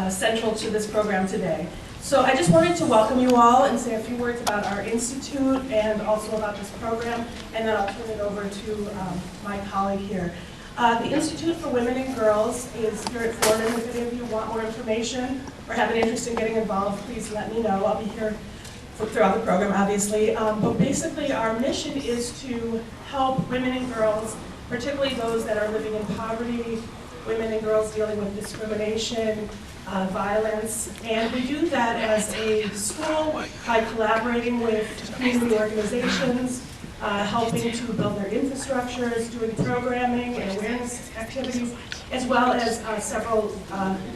central to this program today. So I just wanted to welcome you all and say a few words about our institute and also about this program, and then I'll turn it over to my colleague here. The Institute for Women and Girls is here at Fordham. If any of you want more information or have an interest in getting involved, please let me know. I'll be here throughout the program, obviously. But basically, our mission is to help women and girls, particularly those that are living in poverty, women and girls dealing with discrimination, violence, and we do that as a school by collaborating with community organizations, helping to build their infrastructures, doing programming and awareness activities, as well as several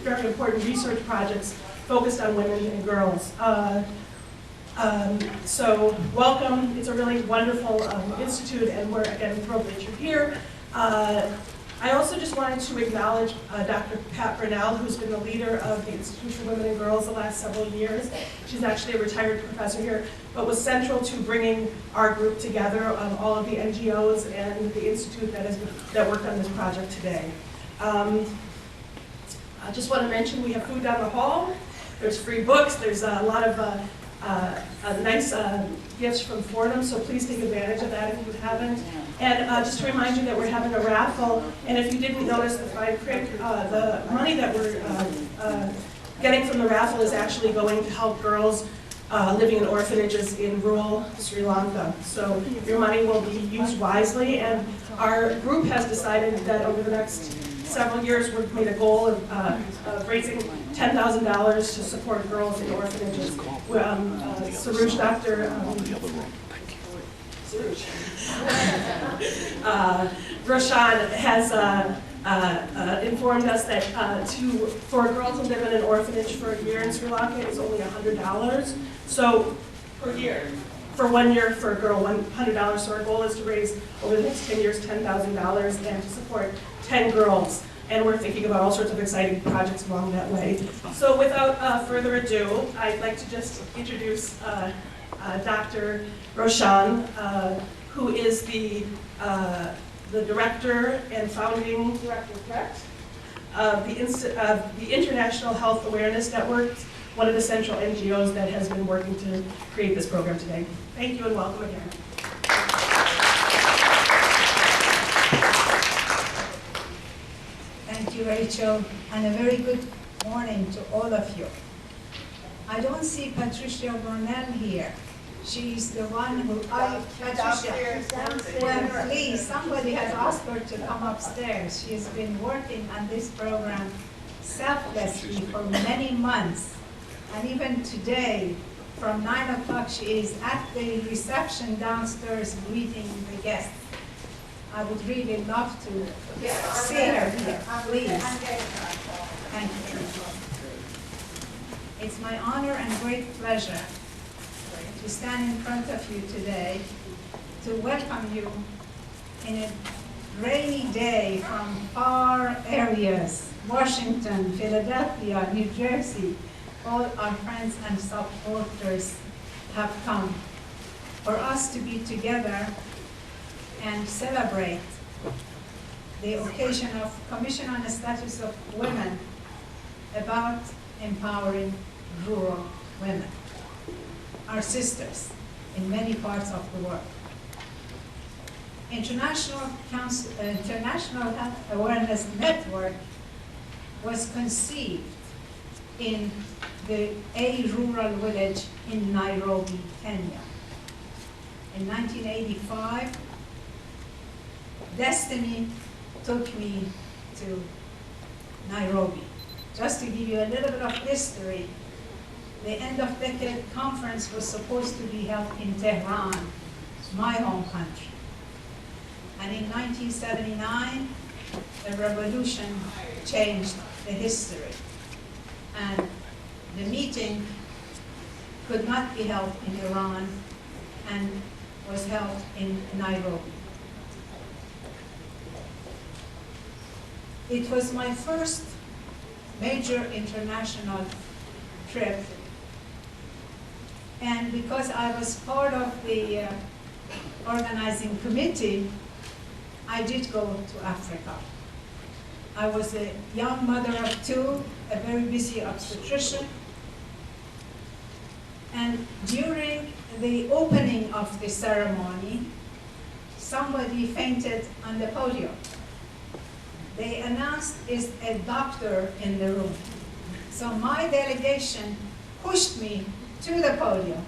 very important research projects focused on women and girls. So welcome. It's a really wonderful institute, and we're again thrilled that you're here. I also just wanted to acknowledge Dr. Pat Brunell, who's been the leader of the Institute for Women and Girls the last several years. She's actually a retired professor here, but was central to bringing our group together, all of the NGOs and the Institute that worked on this project today. I just want to mention we have food down the hall. There's free books. There's a lot of nice gifts from Fordham, so please take advantage of that if you haven't. And just to remind you that we're having a raffle, and if you didn't notice the fine print, the money that we're getting from the raffle is actually going to help girls living in orphanages in rural Sri Lanka. So your money will be used wisely, and our group has decided that over the next several years we've made a goal of raising $10,000 to support girls in orphanages. Saruj, Dr. Roshan has informed us that for a girl to live in an orphanage for a year in Sri Lanka is only $100. So per year. For 1 year for a girl, $100. So our goal is to raise over the next 10 years $10,000 and to support 10 girls. And we're thinking about all sorts of exciting projects along that way. So without further ado, I'd like to just introduce Dr. Roshan, who is the director and founding director, correct, of the International Health Awareness Network, one of the central NGOs that has been working to create this program today. Thank you and welcome again. Thank you, Rachel, and a very good morning to all of you. I don't see Patricia Brunel here. She's the one who, Patricia, well, please, somebody has asked her to come upstairs. She's been working on this program selflessly for many months. And even today, from 9 o'clock, she is at the reception downstairs greeting the guests. I would really love to see her here, please. Thank you. It's my honor and great pleasure to stand in front of you today to welcome you in a rainy day from far areas, Washington, Philadelphia, New Jersey. All our friends and supporters have come for us to be together and celebrate the occasion of Commission on the Status of Women about empowering rural women, our sisters in many parts of the world. International Health Awareness Network was conceived in a rural village in Nairobi, Kenya. In 1985, destiny took me to Nairobi. Just to give you a little bit of history, the end of decade conference was supposed to be held in Tehran, my home country. And in 1979, a revolution changed the history. And the meeting could not be held in Iran and was held in Nairobi. It was my first major international trip, and because I was part of the organizing committee, I did go to Africa. I was a young mother of two, a very busy obstetrician. And during the opening of the ceremony, somebody fainted on the podium. They announced is a doctor in the room. So my delegation pushed me to the podium.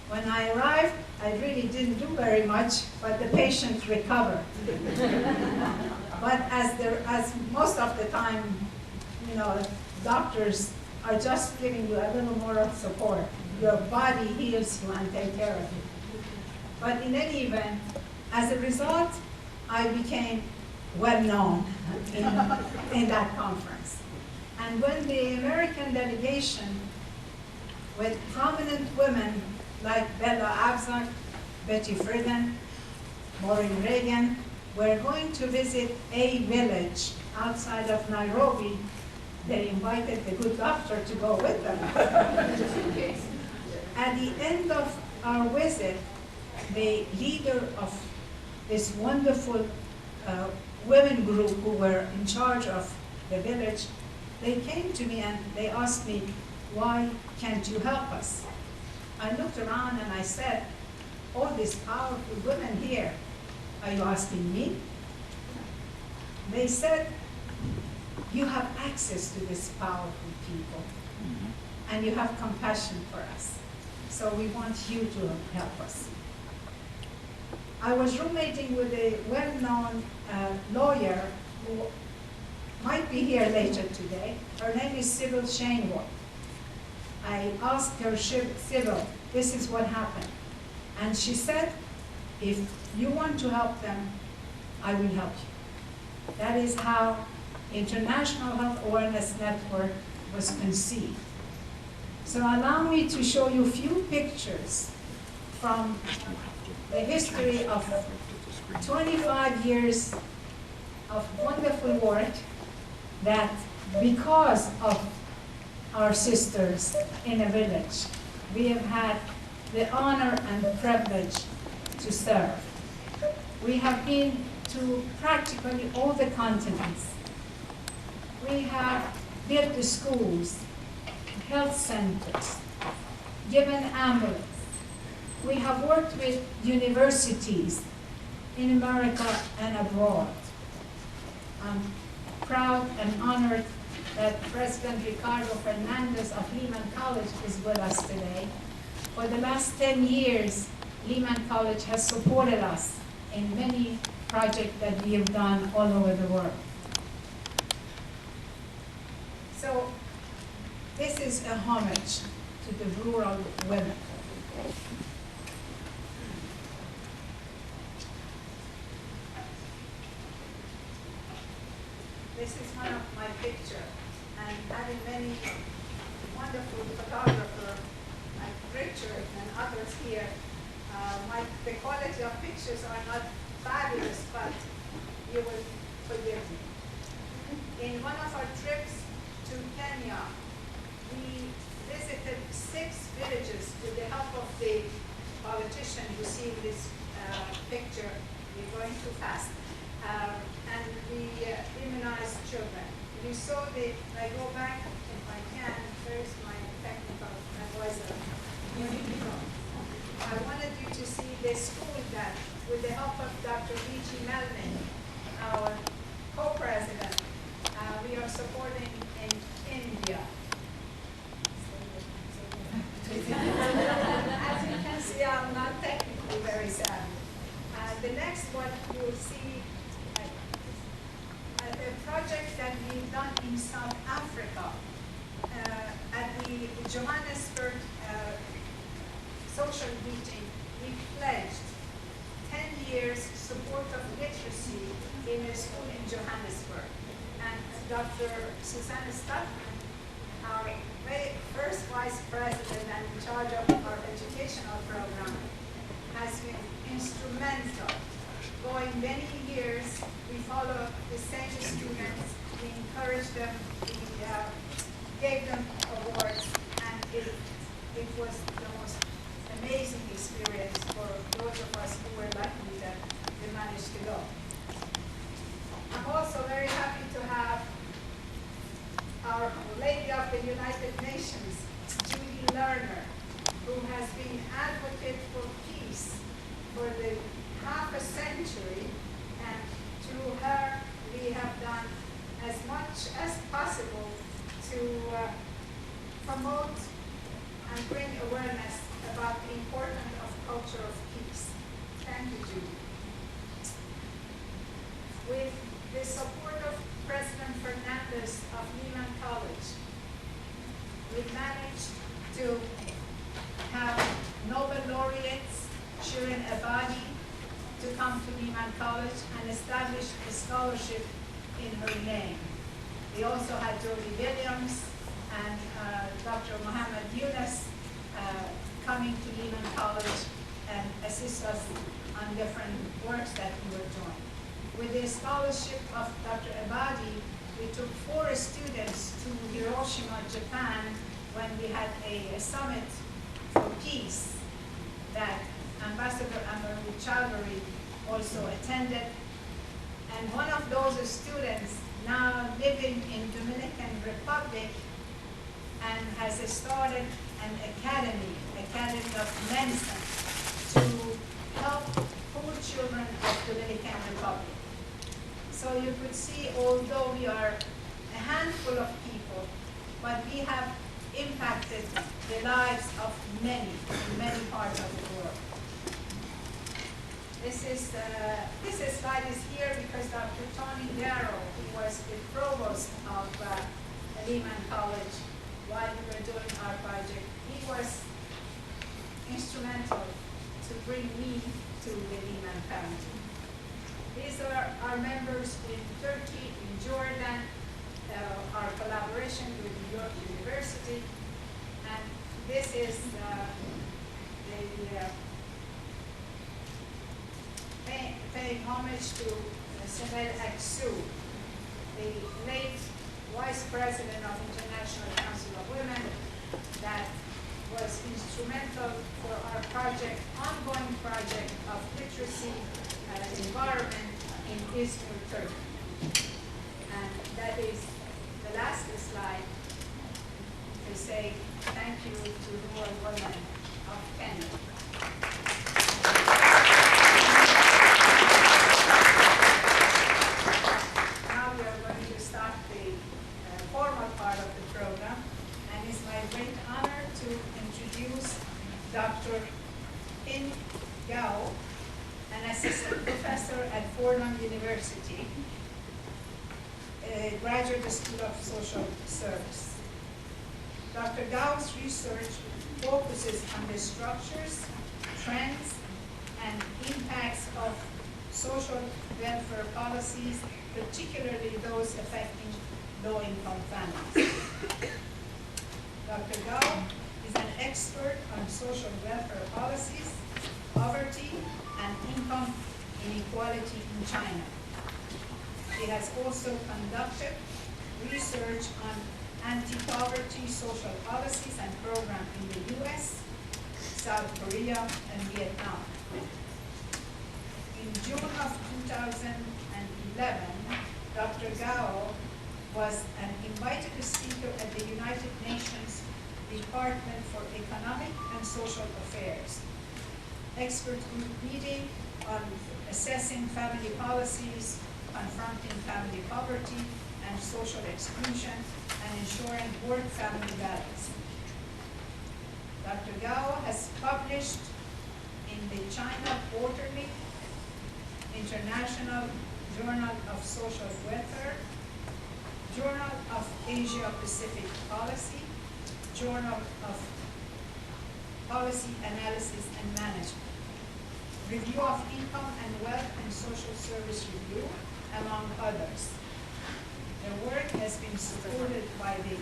When I arrived, I really didn't do very much, but the patient recovered. But as most of the time, you know, doctors are just giving you a little more of support. Your body heals you and takes care of you. But in any event, as a result, I became well known in that conference. And when the American delegation with prominent women like Bella Abzug, Betty Friedan, Maureen Reagan, were going to visit a village outside of Nairobi, they invited the good doctor to go with them. At the end of our visit, the leader of this wonderful women group who were in charge of the village, they came to me and they asked me, why can't you help us? I looked around and I said, all these powerful women here, are you asking me? They said, you have access to these powerful people, and you have compassion for us. So we want you to help us. I was roommating with a well-known lawyer who might be here later today. Her name is Sybil Shaneworth. I asked her, Sybil, this is what happened. And she said, if you want to help them, I will help you. That is how International Health Awareness Network was conceived. So allow me to show you a few pictures from the history of 25 years of wonderful work that, because of our sisters in a village, we have had the honor and the privilege to serve. We have been to practically all the continents. We have built the schools, health centers, given ambulance. We have worked with universities in America and abroad. I'm proud and honored that President Ricardo Fernandez of Lehman College is with us today. For the last 10 years, Lehman College has supported us in many projects that we have done all over the world. So this is a homage to the rural women. This is one of my pictures, and having many wonderful photographers like Richard and others here, the quality of pictures are not fabulous, but you will forgive me. In one of our trips to Kenya, we visited 6 villages with the help of the politician you see in this picture. We're going too fast. And we immunized children. You saw I go back, if I can, where's my technical advisor? I wanted you to see the school that, with the help of Dr. V.G. Melvin, our co-president, we are supporting in India. As you can see, I'm not technically very savvy. The next one you will see a project that we've done in South Africa. At the Johannesburg social meeting, we pledged 10 years support of literacy in a school in Johannesburg. And Dr. Susanna Stuckman, our first vice president and in charge of our educational program, has been instrumental. Going many years, we follow the same students, we encourage them, we gave them awards, and it was the most amazing experience for those of us who were lucky that we managed to go. I'm also very happy to have our Lady of the United Nations, Judy Lerner, who has been advocate for peace for the half a century, and through her we have done as much as possible to promote and bring awareness about the importance of culture of peace. Thank you, Judy. With the support of President Fernandez of Lehman College, we've managed to have Nobel laureates Shirin Ebadi to come to Lehman College and establish a scholarship in her name. We also had Jody Williams and Dr. Mohammed Yunus coming to Lehman College and assist us on different works that we were doing. With the scholarship of Dr. Ebadi, we took 4 students to Hiroshima, Japan, when we had a summit for peace that Ambassador Amaru Chowdhury also attended. And one of those students now living in Dominican Republic and has started an academy of medicine to help poor children of Dominican Republic. So you could see, although we are a handful of people, but we have impacted the lives of many in many parts of the world. This slide is here because Dr. Tony Darrow, who was the provost of Lehman College while we were doing our project, he was instrumental to bring me to the Lehman family. These are our members in Turkey, in Jordan, our collaboration with New York University, and this is paying homage to Sebel Aksu, the late Vice President of International Council of Women, that was instrumental for our project, ongoing project of literacy environment in Izmir, Turkey. And that is the last slide to say thank you to the World Women of Kenya. Now we are going to start the formal part of the program, and it's my great honor to introduce Dr. In Gao, an assistant professor at Fordham University, a graduate school of social service. Dr. Gao's research focuses on the structures, trends, and impacts of social welfare policies, particularly those affecting low-income families. Dr. Gao is an expert on social welfare policies, poverty, and income inequality in China. He has also conducted research on anti-poverty social policies and programs in the US, South Korea, and Vietnam. In June of 2011, Dr. Gao was an invited speaker at the United Nations Department for Economic and Social Affairs expert group meeting on assessing family policies, confronting family poverty and social exclusion, and ensuring work-family balance. Dr. Gao has published in the China Quarterly, International Journal of Social Welfare, Journal of Asia Pacific Policy, Journal of Policy Analysis and Management, Review of Income and Wealth and Social Service Review, among others. Their work has been supported by the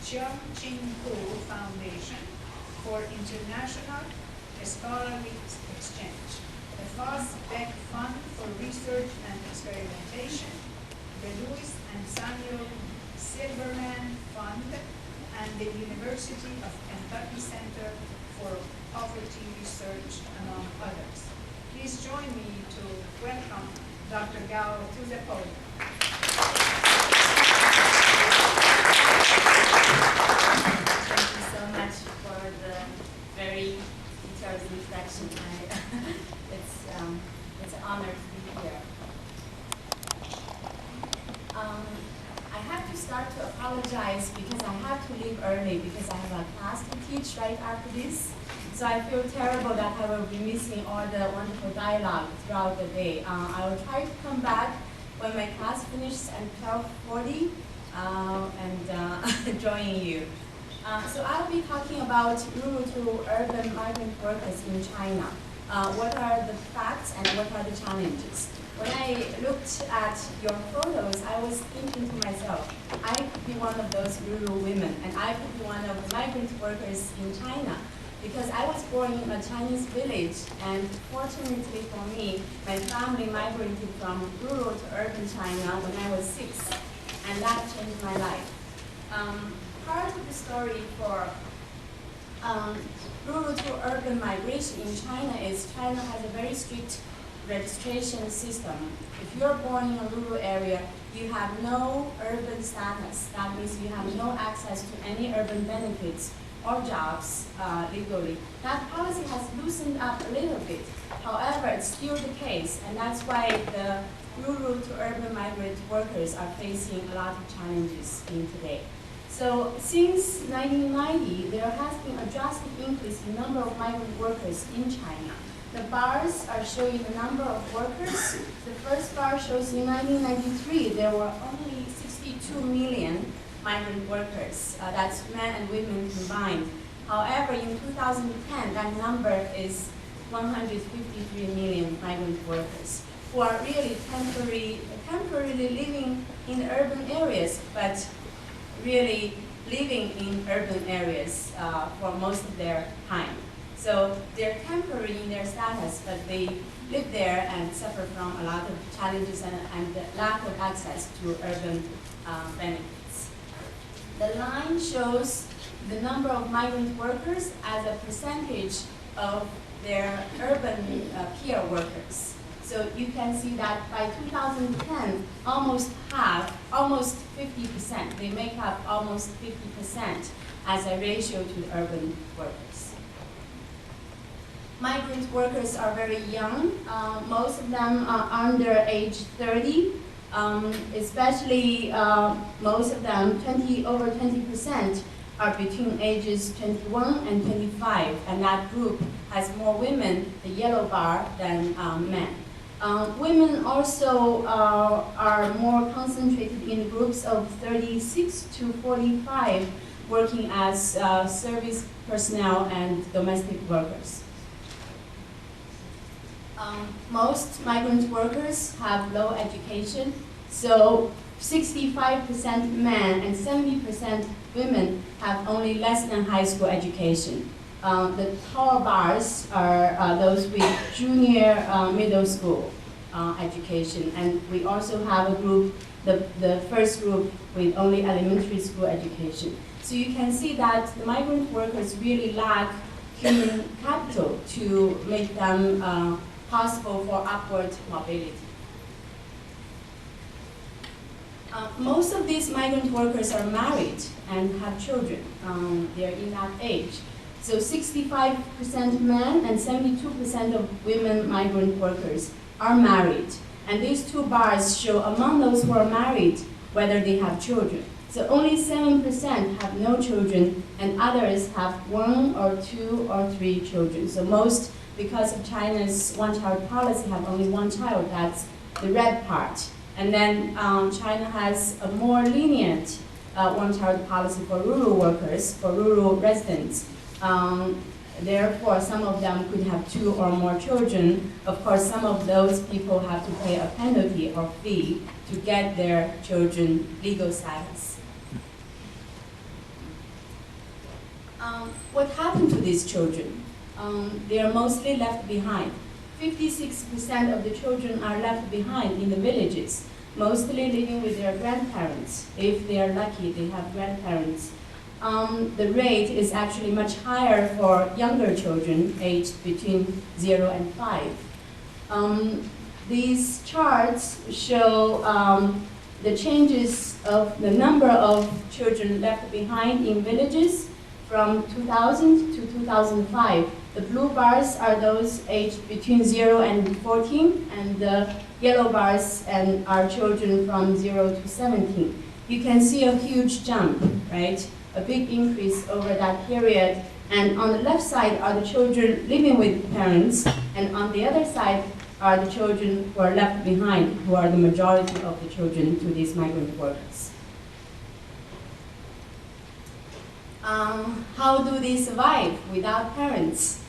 Cheong Ching Ho Foundation for International Scholarly Exchange, the Foss Beck Fund for Research and Experimentation, the Louis and Samuel Silverman Fund, and the University of Kentucky Center for Poverty Research, among others. Please join me to welcome Dr. Gao to the podium. very detailed introduction. It's an honor to be here. I have to start to apologize because I have to leave early because I have a class to teach right after this. So I feel terrible that I will be missing all the wonderful dialogue throughout the day. I will try to come back when my class finishes at 12:40 and join you. So I'll be talking about rural to urban migrant workers in China. What are the facts and what are the challenges? When I looked at your photos, I was thinking to myself, I could be one of those rural women, and I could be one of the migrant workers in China, because I was born in a Chinese village, and fortunately for me, my family migrated from rural to urban China when I was 6, and that changed my life. Part of the story for rural to urban migration in China is China has a very strict registration system. If you're born in a rural area, you have no urban status. That means you have no access to any urban benefits or jobs legally. That policy has loosened up a little bit. However, it's still the case, and that's why the rural to urban migrant workers are facing a lot of challenges in today. So since 1990, there has been a drastic increase in the number of migrant workers in China. The bars are showing the number of workers. The first bar shows in 1993, there were only 62 million migrant workers. That's men and women combined. However, in 2010, that number is 153 million migrant workers who are really temporarily living in urban areas, but really living in urban areas for most of their time. So they're temporary in their status, but they live there and suffer from a lot of challenges and the lack of access to urban benefits. The line shows the number of migrant workers as a percentage of their urban peer workers. So you can see that by 2010, almost 50%, they make up almost 50% as a ratio to urban workers. Migrant workers are very young. Most of them are under age 30, especially most of them, over 20%, are between ages 21 and 25, and that group has more women, the yellow bar, than men. Women also are more concentrated in groups of 36 to 45, working as service personnel and domestic workers. Most migrant workers have low education, so 65% men and 70% women have only less than high school education. The tall bars are those with junior middle school education, and we also have a group, the first group with only elementary school education. So you can see that the migrant workers really lack human capital to make them possible for upward mobility. Most of these migrant workers are married and have children. They're in that age. So 65% men and 72% of women migrant workers are married. And these two bars show among those who are married whether they have children. So only 7% have no children, and others have 1 or 2 or 3 children. So most, because of China's one-child policy, have only one child. That's the red part. And then China has a more lenient one-child policy for rural workers, for rural residents. Therefore, some of them could have 2 or more children. Of course, some of those people have to pay a penalty or fee to get their children legal status. What happened to these children? They are mostly left behind. 56% of the children are left behind in the villages, mostly living with their grandparents. If they are lucky, they have grandparents. The rate is actually much higher for younger children aged between 0 and 5. These charts show the changes of the number of children left behind in villages from 2000 to 2005. The blue bars are those aged between 0 and 14, and the yellow bars are children from 0 to 17. You can see a huge jump, right? A big increase over that period. And on the left side are the children living with parents, and on the other side are the children who are left behind, who are the majority of the children to these migrant workers. How do they survive without parents?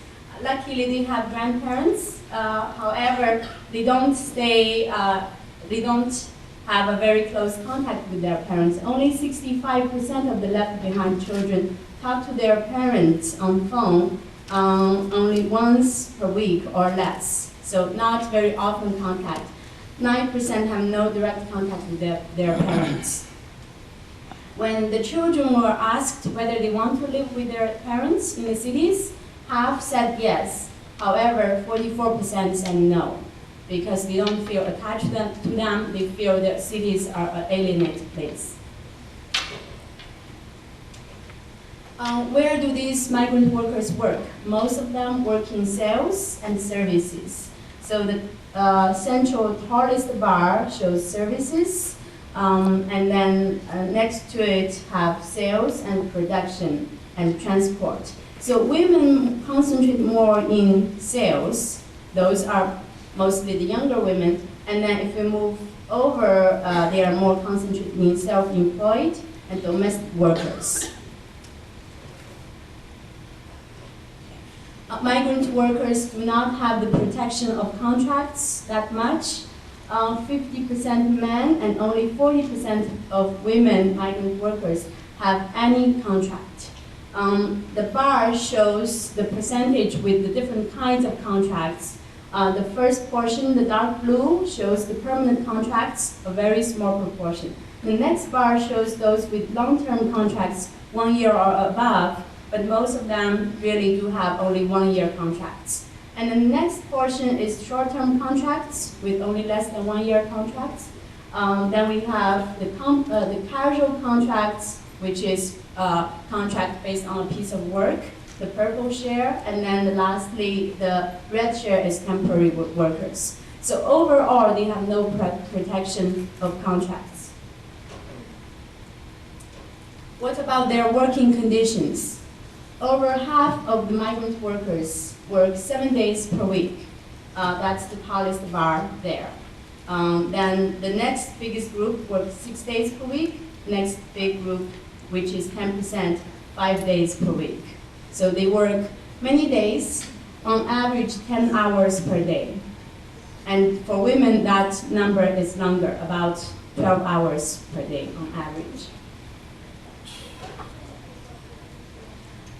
Luckily, they have grandparents. However, they don't have a very close contact with their parents. Only 65% of the left behind children talk to their parents on phone only once per week or less. So not very often contact. 9% have no direct contact with their parents. When the children were asked whether they want to live with their parents in the cities, half said yes. However, 44% said no, because they don't feel attached to them. They feel that cities are an alienated place. Where do these migrant workers work? Most of them work in sales and services. So the central tallest bar shows services, and then next to it have sales and production and transport. So women concentrate more in sales. Those are mostly the younger women. And then if we move over, they are more concentrated in self-employed and domestic workers. Migrant workers do not have the protection of contracts that much. 50% men and only 40% of women migrant workers have any contract. The bar shows the percentage with the different kinds of contracts. The first portion, the dark blue, shows the permanent contracts, a very small proportion. The next bar shows those with long-term contracts, 1 year or above, but most of them really do have only 1 year contracts. And the next portion is short-term contracts with only less than 1 year contracts. Then we have the casual contracts, which is a contract based on a piece of work, the purple share, and then lastly, the red share is temporary workers. So overall, they have no protection of contracts. What about their working conditions? Over half of the migrant workers work 7 days per week. That's the tallest bar there. Then the next biggest group works 6 days per week. Next big group, which is 10%, 5 days per week. So they work many days, on average 10 hours per day. And for women, that number is longer, about 12 hours per day on average.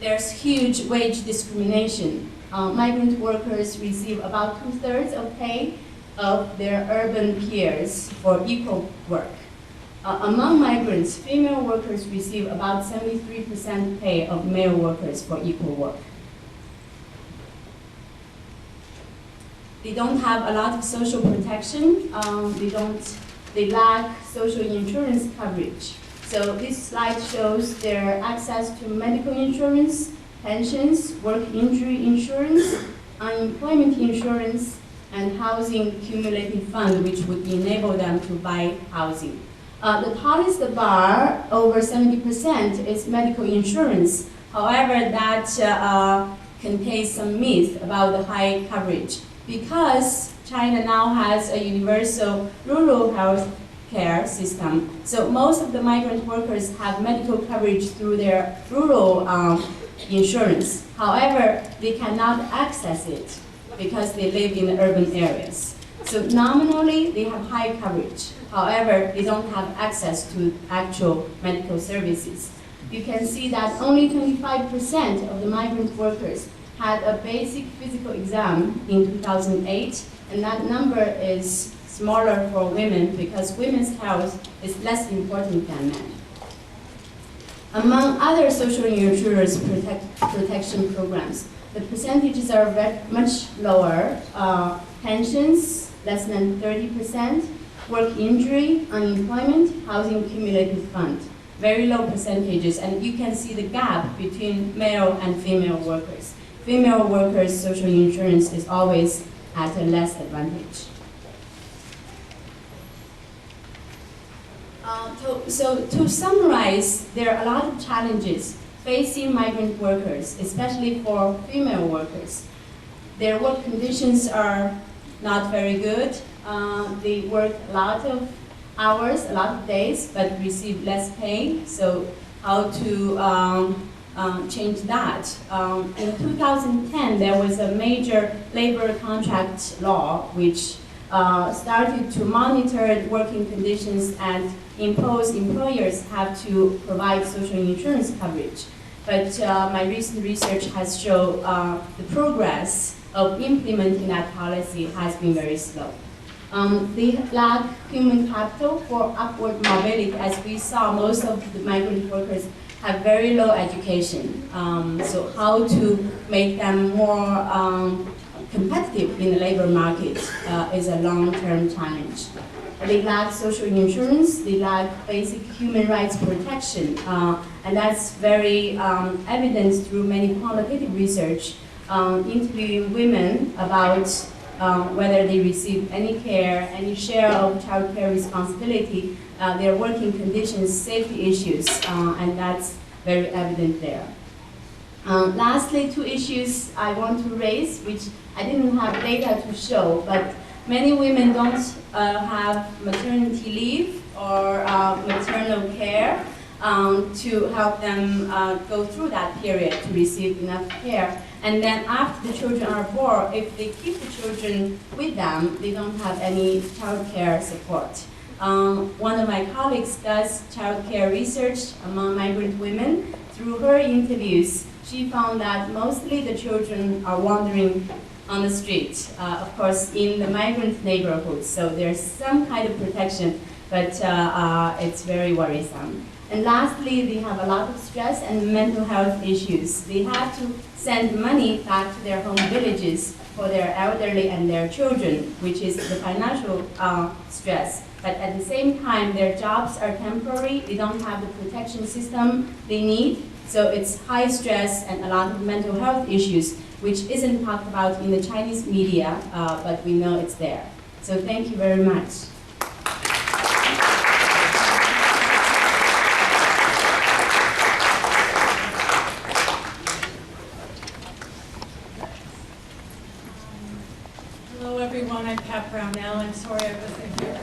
There's huge wage discrimination. Migrant workers receive about 2/3 of pay of their urban peers for equal work. Among migrants, female workers receive about 73% pay of male workers for equal work. They don't have a lot of social protection. They lack social insurance coverage. So this slide shows their access to medical insurance, pensions, work injury insurance, unemployment insurance, and housing cumulative fund, which would enable them to buy housing. The tallest bar, over 70%, is medical insurance. However, that contains some myth about the high coverage. Because China now has a universal rural health care system, so most of the migrant workers have medical coverage through their rural insurance. However, they cannot access it because they live in the urban areas. So nominally, they have high coverage. However, they don't have access to actual medical services. You can see that only 25% of the migrant workers had a basic physical exam in 2008, and that number is smaller for women because women's health is less important than men. Among other social insurance protection programs, the percentages are much lower. Pensions, less than 30%, work injury, unemployment, housing cumulative fund. very low percentages, and you can see the gap between male and female workers. Female workers' social insurance is always at a less advantage. So to summarize, there are a lot of challenges facing migrant workers, especially for female workers. Their work conditions are not very good. They work a lot of hours, a lot of days, but receive less pay. So how to change that? In 2010, there was a major labor contract law which started to monitor working conditions and impose employers have to provide social insurance coverage. But my recent research has shown the progress of implementing that policy has been very slow. They lack human capital for upward mobility. As we saw, most of the migrant workers have very low education. So how to make them more competitive in the labor market is a long-term challenge. They lack social insurance, they lack basic human rights protection, and that's very evident through many qualitative research, interviewing women about whether they receive any care, any share of child care responsibility, their working conditions, safety issues, and that's very evident there. Lastly, two issues I want to raise, which I didn't have data to show, but many women don't have maternity leave or maternal care to help them go through that period to receive enough care. And then after the children are born, if they keep the children with them, they don't have any child care support. One of my colleagues does child care research among migrant women. Through her interviews, she found that mostly the children are wandering on the street, of course, in the migrant neighborhoods. So there's some kind of protection, but it's very worrisome. And lastly, they have a lot of stress and mental health issues. They have to send money back to their home villages for their elderly and their children, which is the financial stress. But at the same time, their jobs are temporary. They don't have the protection system they need. So it's high stress and a lot of mental health issues, which isn't talked about in the Chinese media, but we know it's there. So thank you very much. Hello everyone, I'm Pat Brownell. I'm sorry I wasn't here.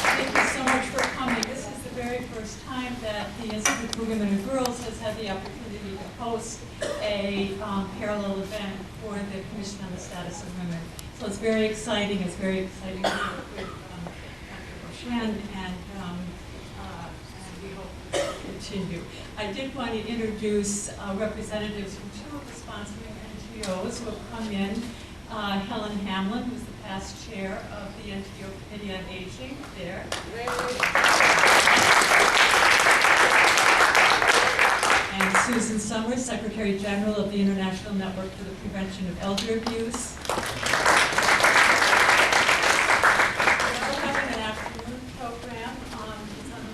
Thank you so much for coming. This is the very first time that the Institute for Women and Girls has had the opportunity to host a parallel event for the Commission on the Status of Women. So it's very exciting. It's very exciting to work with Dr. Roshan, and we hope to continue. I did want to introduce representatives from two of the sponsoring NGOs who have come in. Helen Hamlin, who's the past chair of the NGO Committee on Aging, there. And Susan Summers, Secretary General of the International Network for the Prevention of Elder Abuse. We're having an afternoon program on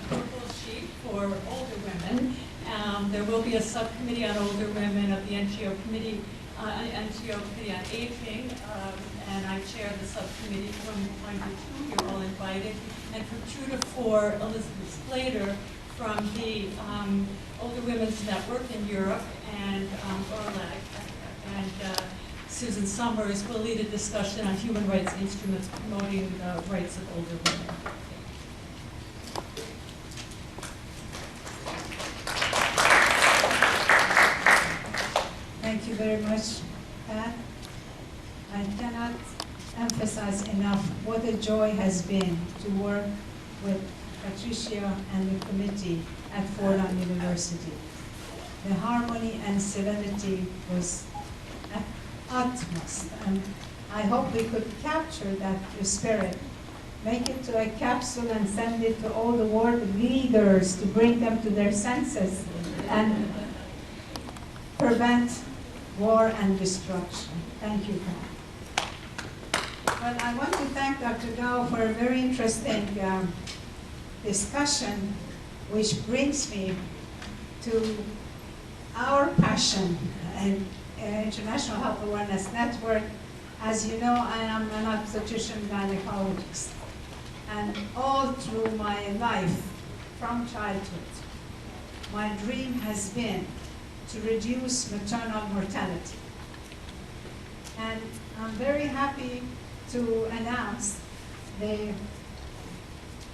the purple sheet for older women. There will be a subcommittee on older women of the NGO Committee on Aging, and I chair the subcommittee from 1 to 2. You're all invited. And from 2 to 4, Elizabeth Slater from the Older Women's Network in Europe and ORLAG, and Susan Summers will lead a discussion on human rights instruments promoting the rights of older women. Thank you very much, Pat. I cannot emphasize enough what a joy has been to work with Patricia and the committee at Fordham University. The harmony and serenity was at utmost, and I hope we could capture that spirit, make it to a capsule and send it to all the world leaders to bring them to their senses and prevent war and destruction. Thank you, Pat. Well, I want to thank Dr. Dow for a very interesting discussion, which brings me to our passion and International Health Awareness Network. As you know, I am an obstetrician gynecologist, and all through my life, from childhood, my dream has been to reduce maternal mortality. And I'm very happy to announce the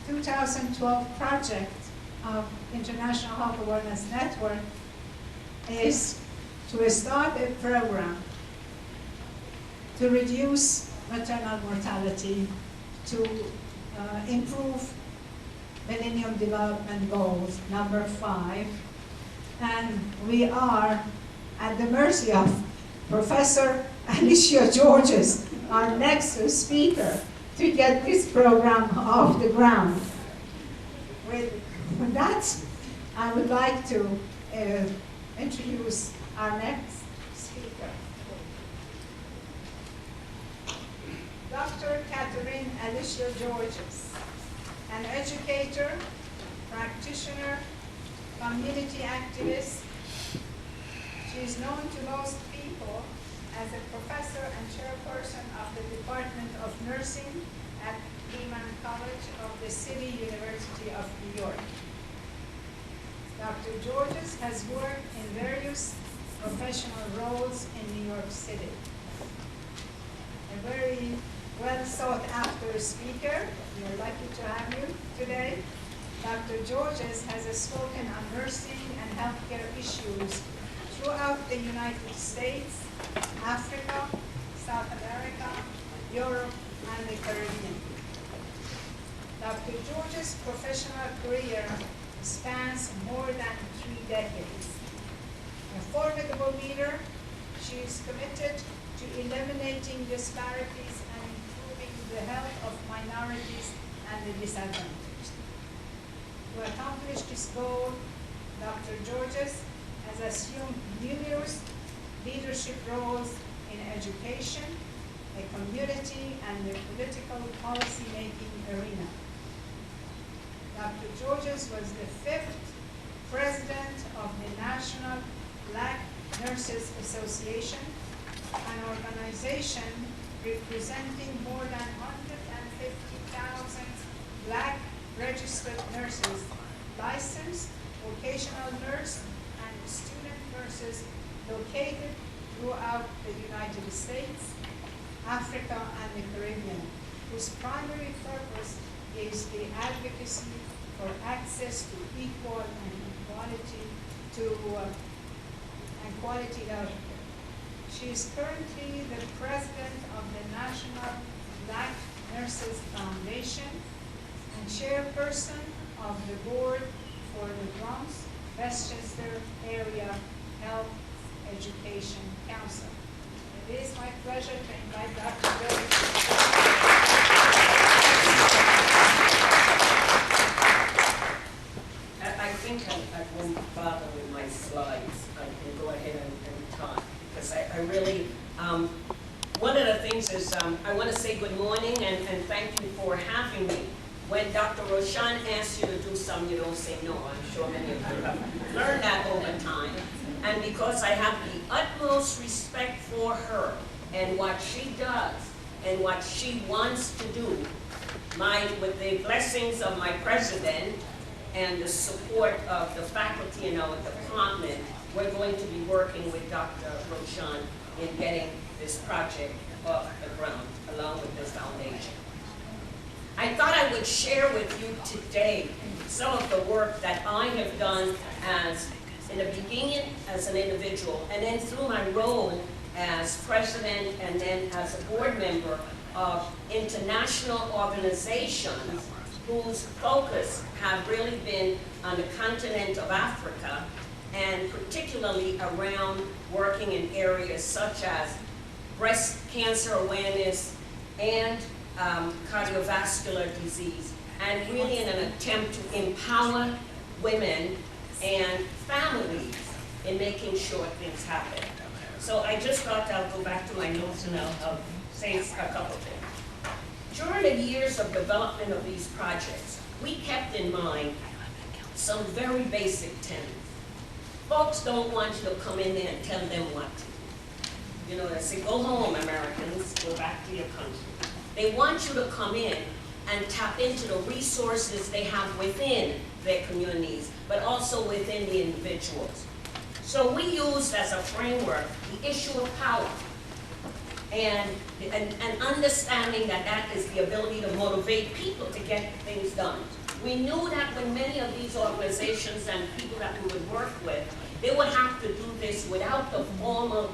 2012 project of International Health Awareness Network is to start a program to reduce maternal mortality, to improve Millennium Development Goals, number 5. And we are at the mercy of Professor Alicia Georges, our next speaker, to get this program off the ground. With that, I would like to introduce our next speaker. Dr. Catherine Alicia Georges, an educator, practitioner, community activist. She is known to most people as a professor and chairperson of the Department of Nursing at Lehman College of the City University of New York. Dr. Georges has worked in various professional roles in New York City. A very well sought after speaker. We are lucky to have you today. Dr. Georges has spoken on nursing and healthcare issues throughout the United States, Africa, South America, Europe, and the Caribbean. Dr. Georges' professional career spans more than 3 decades. A formidable leader, she is committed to eliminating disparities and improving the health of minorities and the disadvantaged. To accomplish this goal, Dr. Georges has assumed numerous leadership roles in education, the community, and the political policy-making arena. Dr. Georges was the 5th president of the National Black Nurses Association, an organization representing more than 150,000 Black registered nurses, licensed vocational nurse, and student nurses located throughout the United States, Africa, and the Caribbean, whose primary purpose is the advocacy for access to equal and quality healthcare. She is currently the president of the National Black Nurses Foundation and chairperson of the board for the Bronx Westchester Area Health Education Council. It is my pleasure to invite Dr. Georges. I think I won't bother with my slides. I can go ahead and talk because I really, one of the things is I want to say good morning and thank you for having me. When Dr. Roshan asks you to do something, you don't say no. I'm sure many of you have learned that over time. And because I have the utmost respect for her and what she does and what she wants to do, with the blessings of my president and the support of the faculty in our department, we're going to be working with Dr. Roshan in getting this project off the ground, along with this foundation. I thought I would share with you today some of the work that I have done in the beginning as an individual, and then through my role as president and then as a board member of international organizations whose focus have really been on the continent of Africa, and particularly around working in areas such as breast cancer awareness and cardiovascular disease, and really in an attempt to empower women and families in making sure things happen. So I just thought I'll go back to my notes and I'll say a couple things. during the years of development of these projects, we kept in mind some very basic tenets. Folks don't want you to come in there and tell them what to do. You know, they say, go home, Americans, go back to your country. They want you to come in and tap into the resources they have within their communities, but also within the individuals. So we used as a framework the issue of power and understanding that that is the ability to motivate people to get things done. We knew that when many of these organizations and people that we would work with, they would have to do this without the formal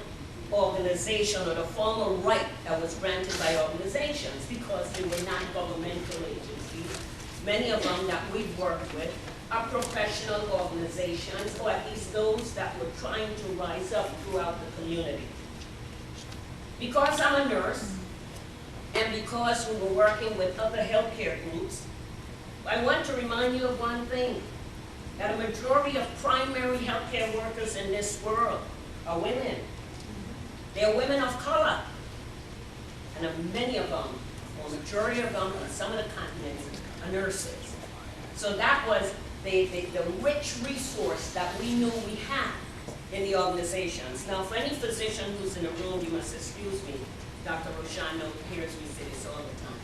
organization or the formal right that was granted by organizations, because they were not governmental agencies. Many of them that we've worked with are professional organizations, or at least those that were trying to rise up throughout the community. Because I'm a nurse, and because we were working with other healthcare groups, I want to remind you of one thing, that a majority of primary healthcare workers in this world are women. They're women of color, and many of them, or majority of them, on some of the continents, are nurses. So that was the rich resource that we knew we had in the organizations. Now, for any physician who's in the room, you must excuse me, Dr. Roshan hears me say this all the time.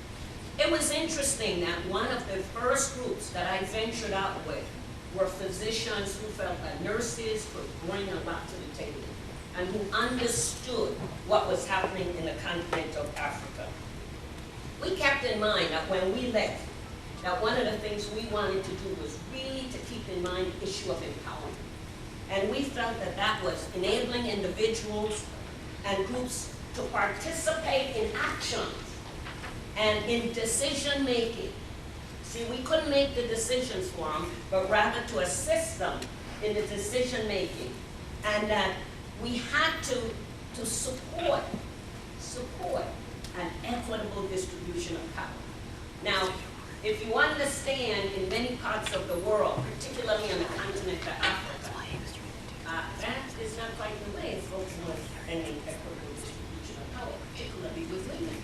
It was interesting that one of the first groups that I ventured out with were physicians who felt that nurses could bring a lot to the table and who understood what was happening in the continent of Africa. We kept in mind that when we left, that one of the things we wanted to do was really to keep in mind the issue of empowerment. And we felt that that was enabling individuals and groups to participate in actions and in decision making. See, we couldn't make the decisions for them, but rather to assist them in the decision making. And that we had to support an equitable distribution of power. Now, if you understand in many parts of the world, particularly on the continent of Africa, that is not quite the way folks want any equitable distribution of power, particularly with women.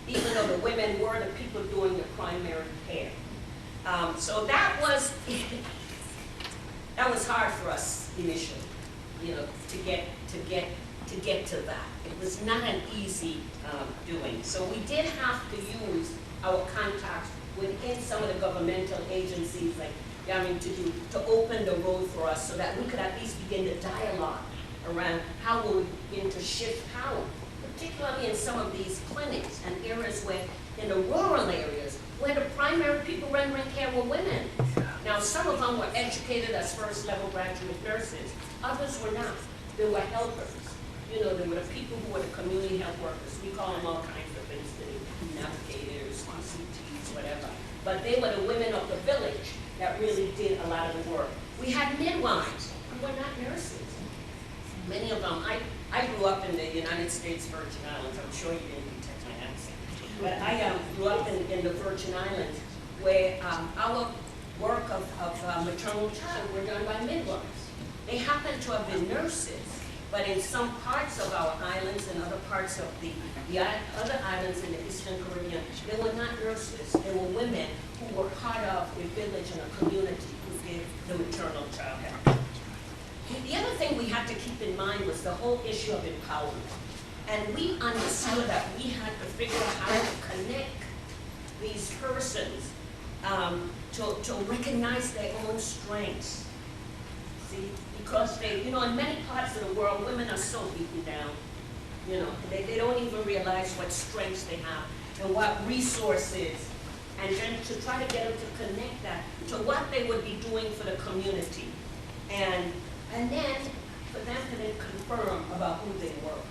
Even though the women were the people doing the primary care. So that was hard for us initially, you know, to get to that. It was not an easy doing. So we did have to use our contacts within some of the governmental agencies, like to open the road for us so that we could at least begin the dialogue around how we would begin to shift power, particularly in some of these clinics and areas where, in the rural areas, where the primary people rendering care were women. Now, some of them were educated as first-level graduate nurses. Others were not. They were helpers. You know, they were the people who were the community health workers. We call them all kinds of things today, navigators, PCTs, whatever. But they were the women of the village that really did a lot of the work. We had midwives who were not nurses. Many of them, I grew up in the United States Virgin Islands. I'm sure you didn't detect my accent. But I grew up in the Virgin Islands where our work of maternal child were done by midwives. They happened to have been nurses, but in some parts of our islands and other parts of the other islands in the Eastern Caribbean, they were not nurses. They were women who were part of a village and a community who did the maternal child health. The other thing we had to keep in mind was the whole issue of empowerment. And we understood that we had to figure out how to connect these persons to recognize their own strengths. See, because they, you know, in many parts of the world, women are so beaten down. You know, they don't even realize what strengths they have and what resources, and then to try to get them to connect that to what they would be doing for the community. And then for them to then confirm about who they were.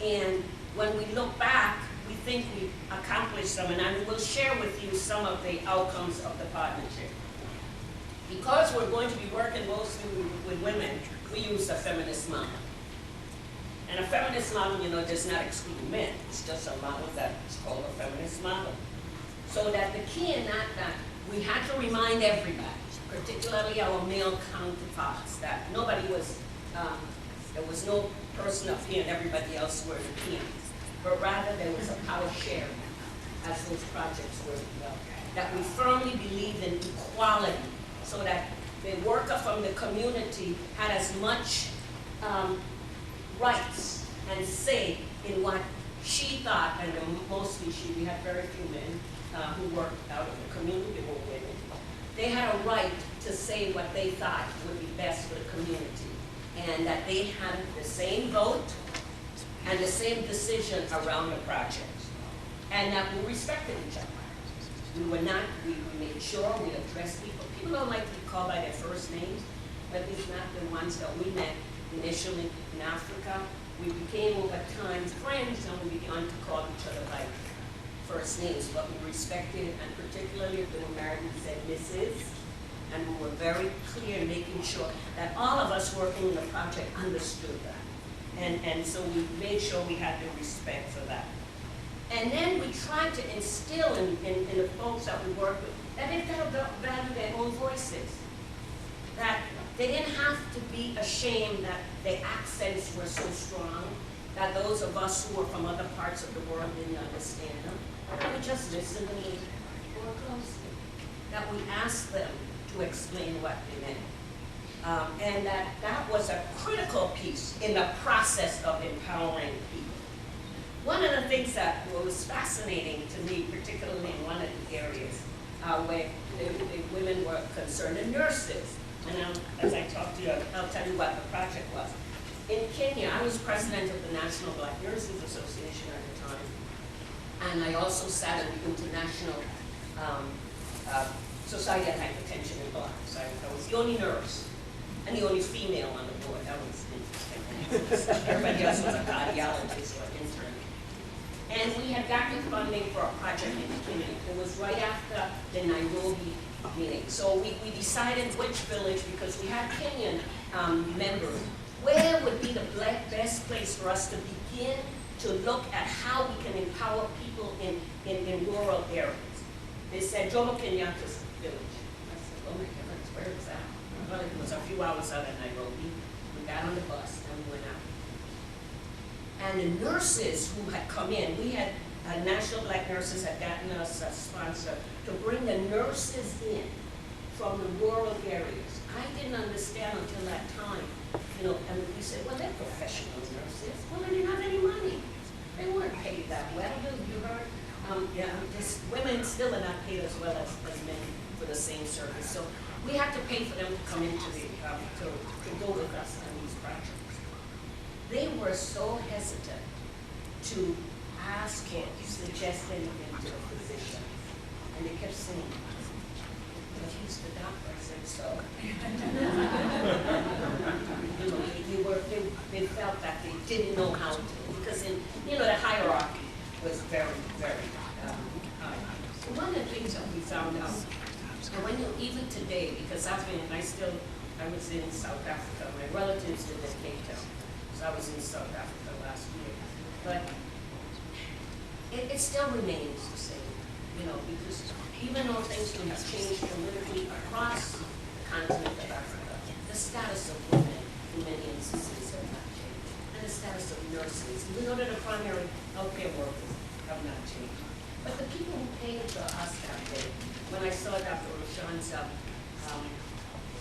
And when we look back, we think we've accomplished some, and I will share with you some of the outcomes of the partnership. Because we're going to be working mostly with women, we use a feminist model. And a feminist model, you know, does not exclude men. It's just a model that's called a feminist model. So that the key in that we had to remind everybody, particularly our male counterparts, that nobody was, there was no person up here and everybody else were the king, but rather there was a power sharing. as those projects were developed. That we firmly believed in equality, so that the worker from the community had as much rights and say in what she thought, and mostly she, we had very few men who worked out of the community, they were women. They had a right to say what they thought would be best for the community, and that they had the same vote and the same decision around the project, and that we respected each other. We were not, we made sure we addressed people. People don't like to be called by their first names, but it's not the ones that we met initially in Africa. We became over time friends, and we began to call each other by first names, but we respected, and particularly if they were married, we said Mrs. And we were very clear in making sure that all of us working in the project understood that. And so we made sure we had the respect for that. And then we tried to instill in the folks that we work with that they've got to value their own voices. That they didn't have to be ashamed that their accents were so strong, that those of us who were from other parts of the world didn't understand them. That we just listened and we more closely. That we asked them to explain what they meant. And that was a critical piece in the process of empowering people. One of the things that was fascinating to me, particularly in one of the areas where the women were concerned, the nurses. And as I talk to you, I'll tell you what the project was. In Kenya, I was president of the National Black Nurses Association at the time. And I also sat in the International Society of Hypertension in Blacks. I was the only nurse and the only female on the board. That was interesting. Everybody else was a cardiologist or intern. And we had gotten funding for a project in Kenya. It was right after the Nairobi meeting. So we decided which village, because we had Kenyan members, where would be the best place for us to begin to look at how we can empower people in rural areas. They said Jomo Kenyatta's village. I said, oh my goodness, where is that? Well, it was a few hours out of Nairobi. We got on the bus and we went out. And the nurses who had come in, we had National Black Nurses had gotten us a sponsor to bring the nurses in from the rural areas. I didn't understand until that time, you know, and we said, well, they're professional nurses. Well, they didn't have any money. They weren't paid that well. You heard, women still are not paid as well as men for the same service. So we had to pay for them to come into the, to go with us on these projects. They were so hesitant to ask or suggest anything to a physician. And they kept saying, but he's the doctor. I said, so. You know, they felt that they didn't know how to, because the hierarchy was very, very high. One of the things that we found out, and even today, because I was in South Africa, my relatives live in Cape Town, so I was in South Africa last year, but it still remains the same, you know, because even though things have changed politically across the continent of Africa, the status of women in many instances have not changed, and the status of nurses, even though they're the primary healthcare workers, have not changed. But the people who paid for us that day, when I saw Dr. Roshan's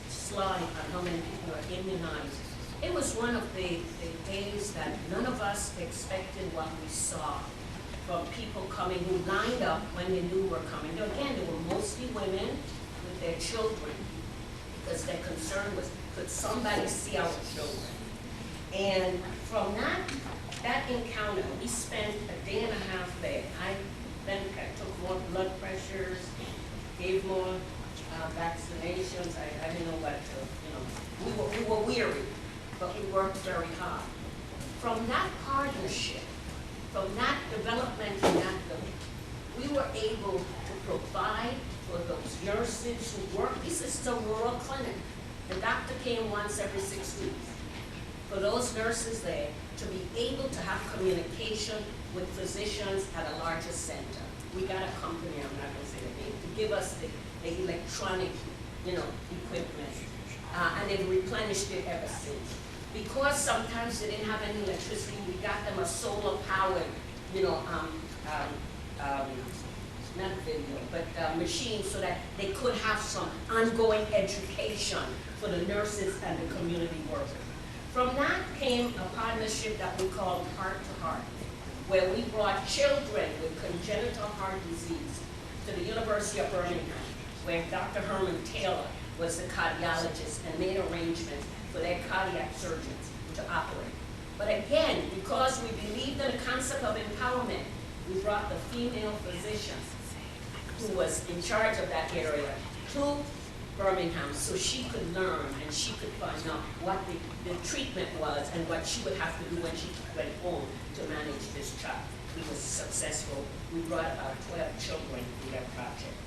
slide on how many people are immunized, it was one of the days that none of us expected what we saw from people coming who lined up when they knew were coming. Now, again, they were mostly women with their children, because their concern was, could somebody see our children? And from that encounter, we spent a day and a half there. I took more blood pressures, gave more vaccinations. I didn't know what to, you know, we were weary, but we worked very hard. From that partnership, from that development in that village, we were able to provide for those nurses who work. This is a rural clinic. The doctor came once every 6 weeks. For those nurses there to be able to have communication with physicians at a larger center. We got a company, I'm not going to say the name, to give us the electronic, you know, equipment. And they've replenished it ever since. Because sometimes they didn't have any electricity, we got them a solar-powered, you know, not video, but machines so that they could have some ongoing education for the nurses and the community workers. From that came a partnership that we called Heart to Heart, where we brought children with congenital heart disease to the University of Birmingham, where Dr. Herman Taylor was the cardiologist and made arrangements for their cardiac surgeons to operate. But again, because we believed in the concept of empowerment, we brought the female physician who was in charge of that area to Birmingham so she could learn and she could find out what the treatment was and what she would have to do when she went home to manage this child. We were successful. We brought about 12 children through that project.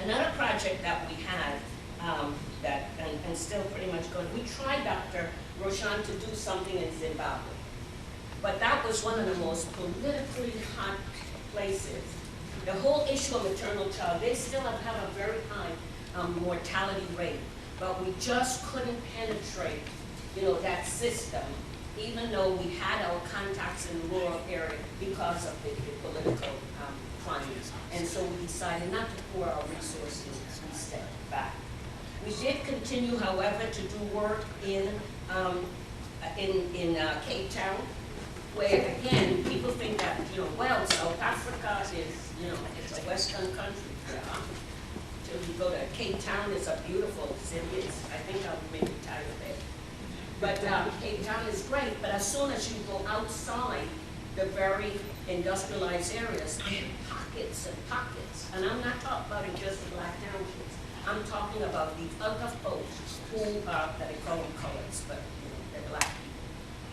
Another project that we had and still pretty much going, we tried Dr. Roshan to do something in Zimbabwe, but that was one of the most politically hot places. The whole issue of maternal child, they still have a very high mortality rate, but we just couldn't penetrate, that system, even though we had our contacts in the rural area because of the political climate. And so we decided not to pour our resources, we stepped back. We did continue, however, to do work in Cape Town, where again, people think that, well, South Africa is, it's a Western country. Yeah. Till you go to Cape Town, it's a beautiful city. I think I'll maybe tired of it. But Cape Town is great, but as soon as you go outside the very industrialized areas, there are pockets and pockets. And I'm not talking about it just the black townships. I'm talking about the other folks who are, that they call them colors, but they're black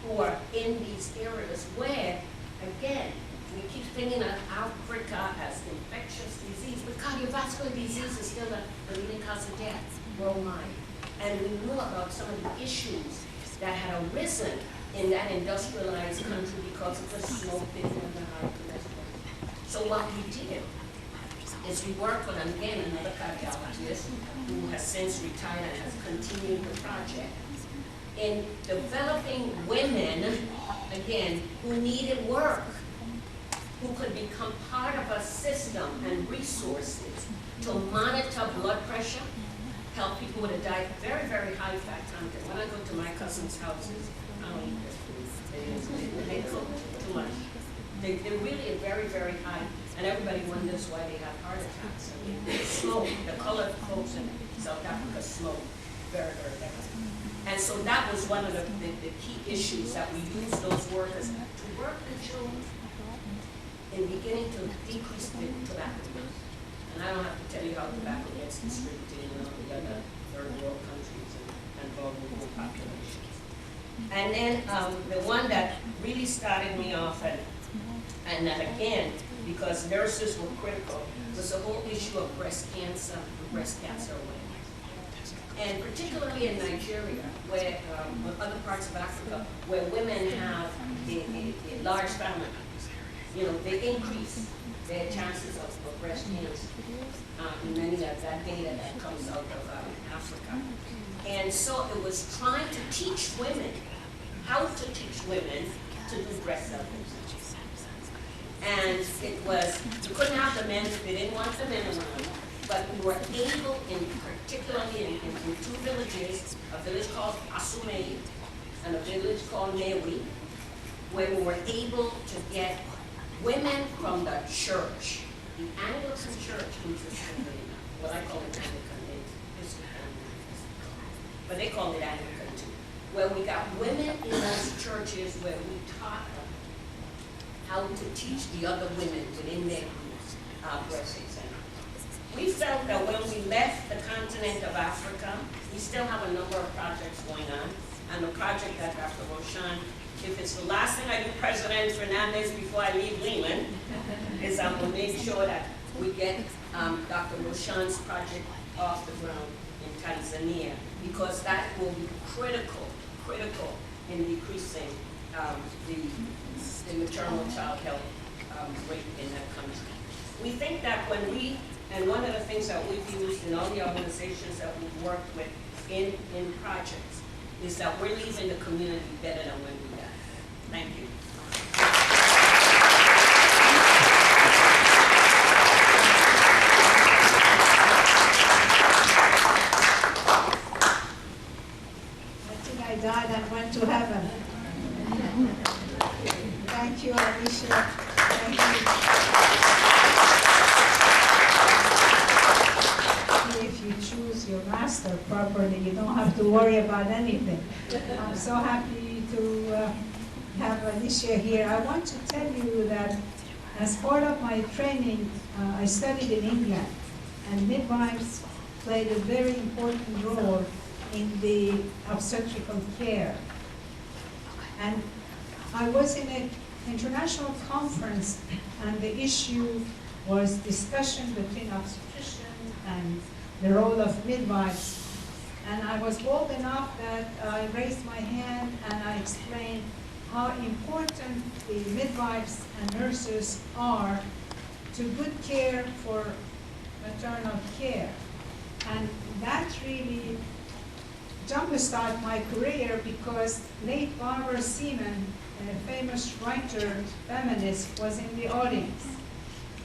people, who are in these areas where, again, we keep thinking of Africa as infectious disease, but cardiovascular disease is still the leading cause of death worldwide. And we knew about some of the issues that had arisen in that industrialized country because of the smoking and the high cholesterol. So what we did is we worked with, again, another cardiologist who has since retired and has continued the project in developing women, again, who needed work, who could become part of a system and resources to monitor blood pressure, help people with a diet, very, very high fat content. When I go to my cousin's houses, I don't eat their food. They cook too much. They're really very, very high, and everybody wonders why they have heart attacks. I mean, they smoke. The colored folks in South Africa smoke very, very heavily. And so that was one of the key issues that we used those workers to work the children in beginning to decrease the tobacco use. And I don't have to tell you how tobacco gets distributed in all the other third world countries and vulnerable populations. And then the one that really started me off, and that again, because nurses were critical, was the whole issue of breast cancer, and breast cancer awareness. And particularly in Nigeria, where other parts of Africa, where women have a large family, they increase their chances of breast cancer in many of that data that comes out of Africa. And so it was trying to teach women, how to teach women to do breast cell imaging. And it was, we couldn't have the men, they didn't want the men around, but we were able, particularly in two villages, a village called Asumei and a village called Newi, where we were able to get women from the church, the Anglican church, which was what I call it Anglican, but they call it Anglican too, where we got women in those churches where we taught them how to teach the other women within their groups breast exam. We felt that when we left the continent of Africa, we still have a number of projects going on, and the project that Dr. Roshan, if it's the last thing I do, President Fernandez, before I leave Lehman, is I'm going to make sure that we get Dr. Roshan's project off the ground in Tanzania, because that will be critical in decreasing the maternal child health rate in that country. We think that and one of the things that we've used in all the organizations that we've worked with in projects is that we're leaving the community better than when we left. Thank you. I died and went to heaven. Thank you, Alicia. Thank you. If you choose your master properly, you don't have to worry about anything. I'm so happy to have Alicia here. I want to tell you that as part of my training, I studied in England, and midwives played a very important role in the obstetrical care. And I was in an international conference, and the issue was discussion between obstetricians and the role of midwives. And I was bold enough that I raised my hand and I explained how important the midwives and nurses are to good care for maternal care. And that really jumpstarted my career, because late Barbara Seaman, a famous writer, feminist, was in the audience.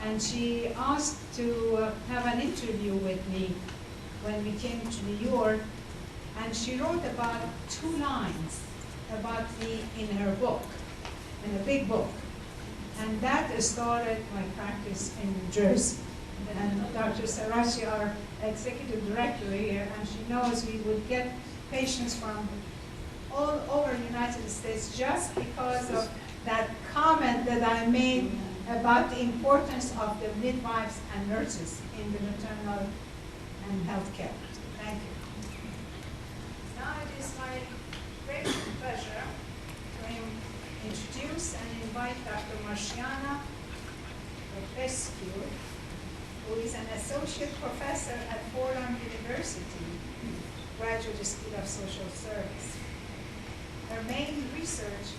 And she asked to have an interview with me when we came to New York. And she wrote about 2 lines about me in her book, in a big book. And that started my practice in New Jersey. And Dr. Sarachi, our executive director here, and she knows we would get patients from all over the United States just because of that comment that I made about the importance of the midwives and nurses in the maternal and health care. Thank you. Now it is my great pleasure to introduce and invite Dr. Marciana Popescu, who is an associate professor at Fordham University, Graduate School of Social Service. Her main research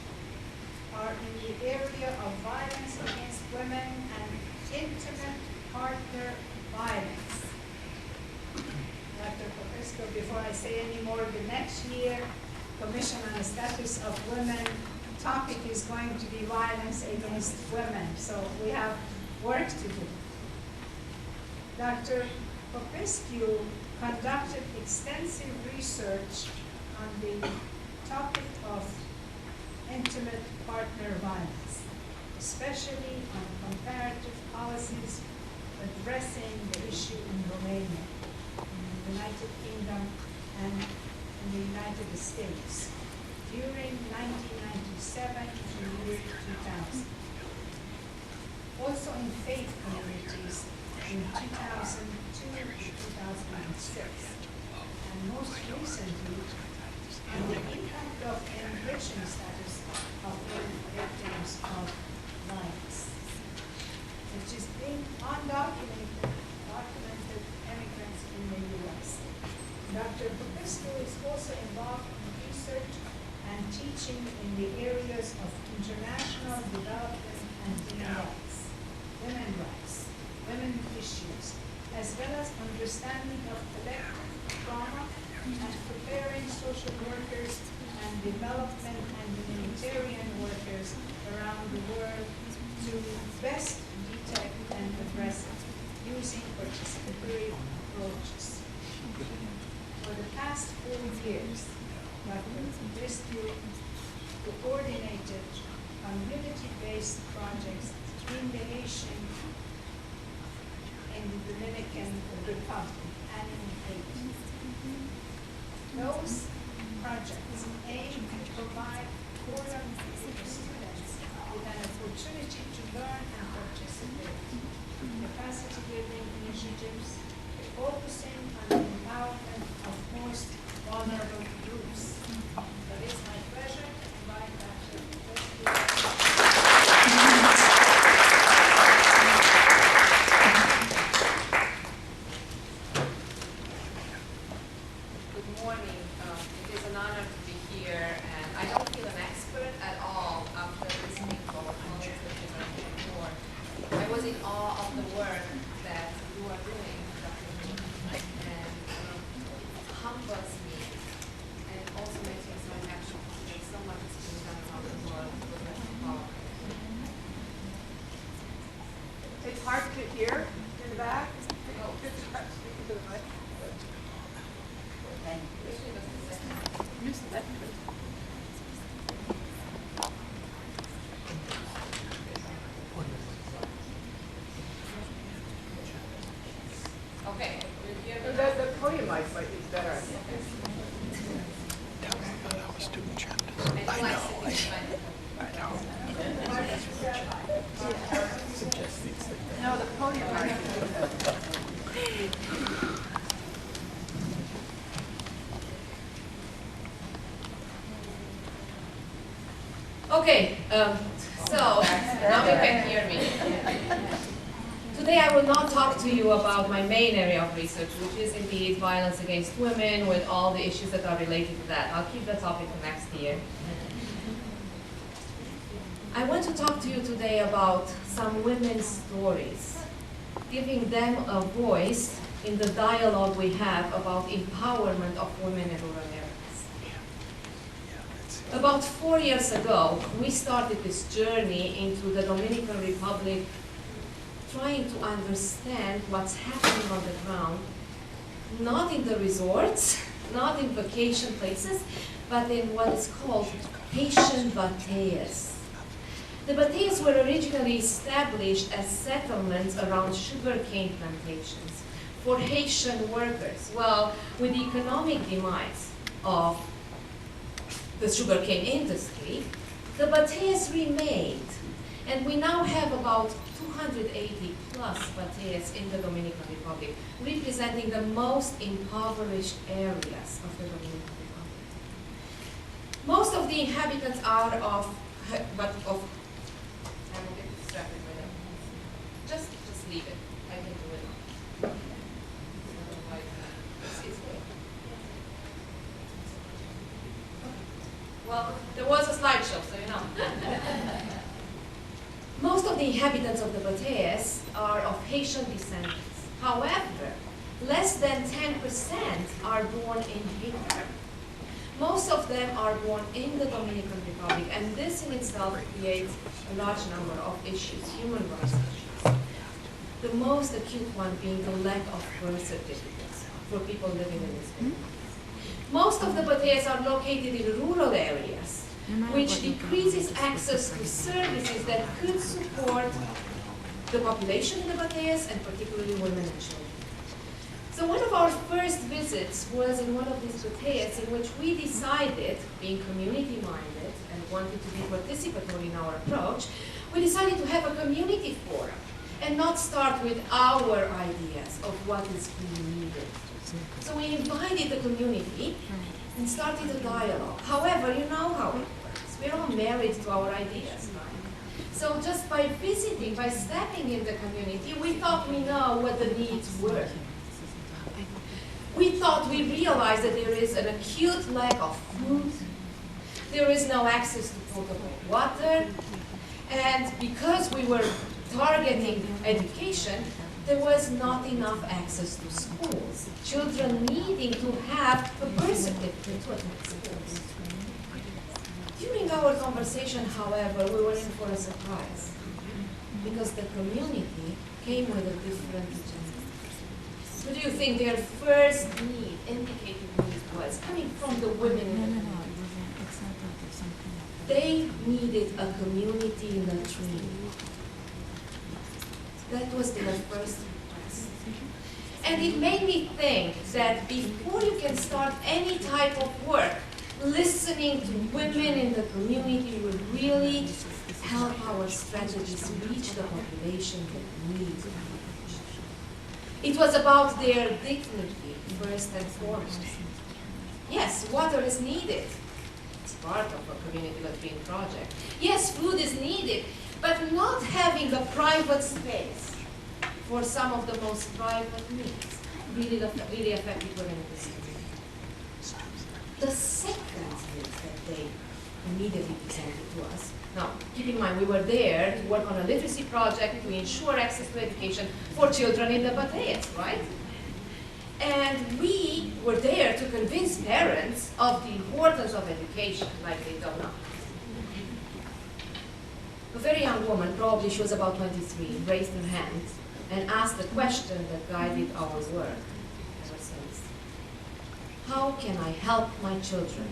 are in the area of violence against women and intimate partner violence. Dr. Popescu, before I say any more, the next year, Commission on the Status of Women topic is going to be violence against women, so we have work to do. Dr. Popescu conducted extensive research on the topic of intimate partner violence, especially on comparative policies addressing the issue in Romania, in the United Kingdom, and in the United States during 1997 to the year 2000. Also in faith communities in 2002 to 2006, and most recently on the impact of enriching status of victims of violence, which is being documented immigrants in the U.S. Dr. Popescu is also involved in research and teaching in the areas of international development and women rights, women issues, as well as understanding of collective trauma and preparing social workers and development and humanitarian workers around the world to best detect and address it using participatory approaches. For the past 4 years, Dr. Popescu coordinated community-based projects in the nation, in the Dominican Republic, and in Haiti. Those projects aim to provide Fordham students with an opportunity to learn and participate in capacity building initiatives focusing on the empowerment of most vulnerable groups. It is my pleasure to invite Dr. Popescu. It's hard to hear in the back. Oh, to the mic. Thank you. No, the podium. Okay, so now you can hear me. Today I will not talk to you about my main area of research, which is indeed violence against women with all the issues that are related to that. I'll keep the topic for next year. I want to talk to you today about some women's stories, giving them a voice in the dialogue we have about empowerment of women in rural areas. About 4 years ago, we started this journey into the Dominican Republic, trying to understand what's happening on the ground, not in the resorts, not in vacation places, but in what is called Haitian bateas. The bateas were originally established as settlements around sugarcane plantations for Haitian workers. Well, with the economic demise of the sugarcane industry, the bateas remained, and we now have about 280 plus bateas in the Dominican Republic, representing the most impoverished areas of the Dominican Republic. Most of the inhabitants are of I will get distracted by that. Just leave it. I can do it. It's good. Well, there was a slideshow, so you know. Most of the inhabitants of the bateas are of Haitian descendants. However, less than 10% are born in Haiti. Most of them are born in the Dominican Republic, and this in itself creates a large number of issues, human rights issues. The most acute one being the lack of birth certificates for people living in this area. Most of the bateas are located in rural areas, which decreases access to services that could support the population in the bateas, and particularly women and children. So one of our first visits was in one of these bateas in which we decided, being community-minded and wanted to be participatory in our approach, we decided to have a community forum and not start with our ideas of what is being needed. So we invited the community and started a dialogue. However, you know how it works. We're all married to our ideas, right? So just by visiting, by stepping in the community, we thought we know what the needs were. We thought we realized that there is an acute lack of food, there is no access to potable water, and because we were targeting education, there was not enough access to schools. Children needing to have a birth certificate to attend schools. During our conversation, however, we were in for a surprise, because the community came with a different agenda. What do you think their first need, indicated need, was coming from the women in the community? They needed a community latrine. That was their first request. And it made me think that before you can start any type of work, listening to women in the community will really help our strategies reach the population that needs it. It was about their dignity, first and foremost. Yes, water is needed. It's part of a community latrine project. Yes, food is needed, but not having a private space for some of the most private needs really affected women in this community. The second need that they immediately presented to us. Now, keep in mind, we were there to work on a literacy project to ensure access to education for children in the bateas, right? And we were there to convince parents of the importance of education, like they don't know. A very young woman, probably she was about 23, raised her hand and asked the question that guided our work ever since. How can I help my children?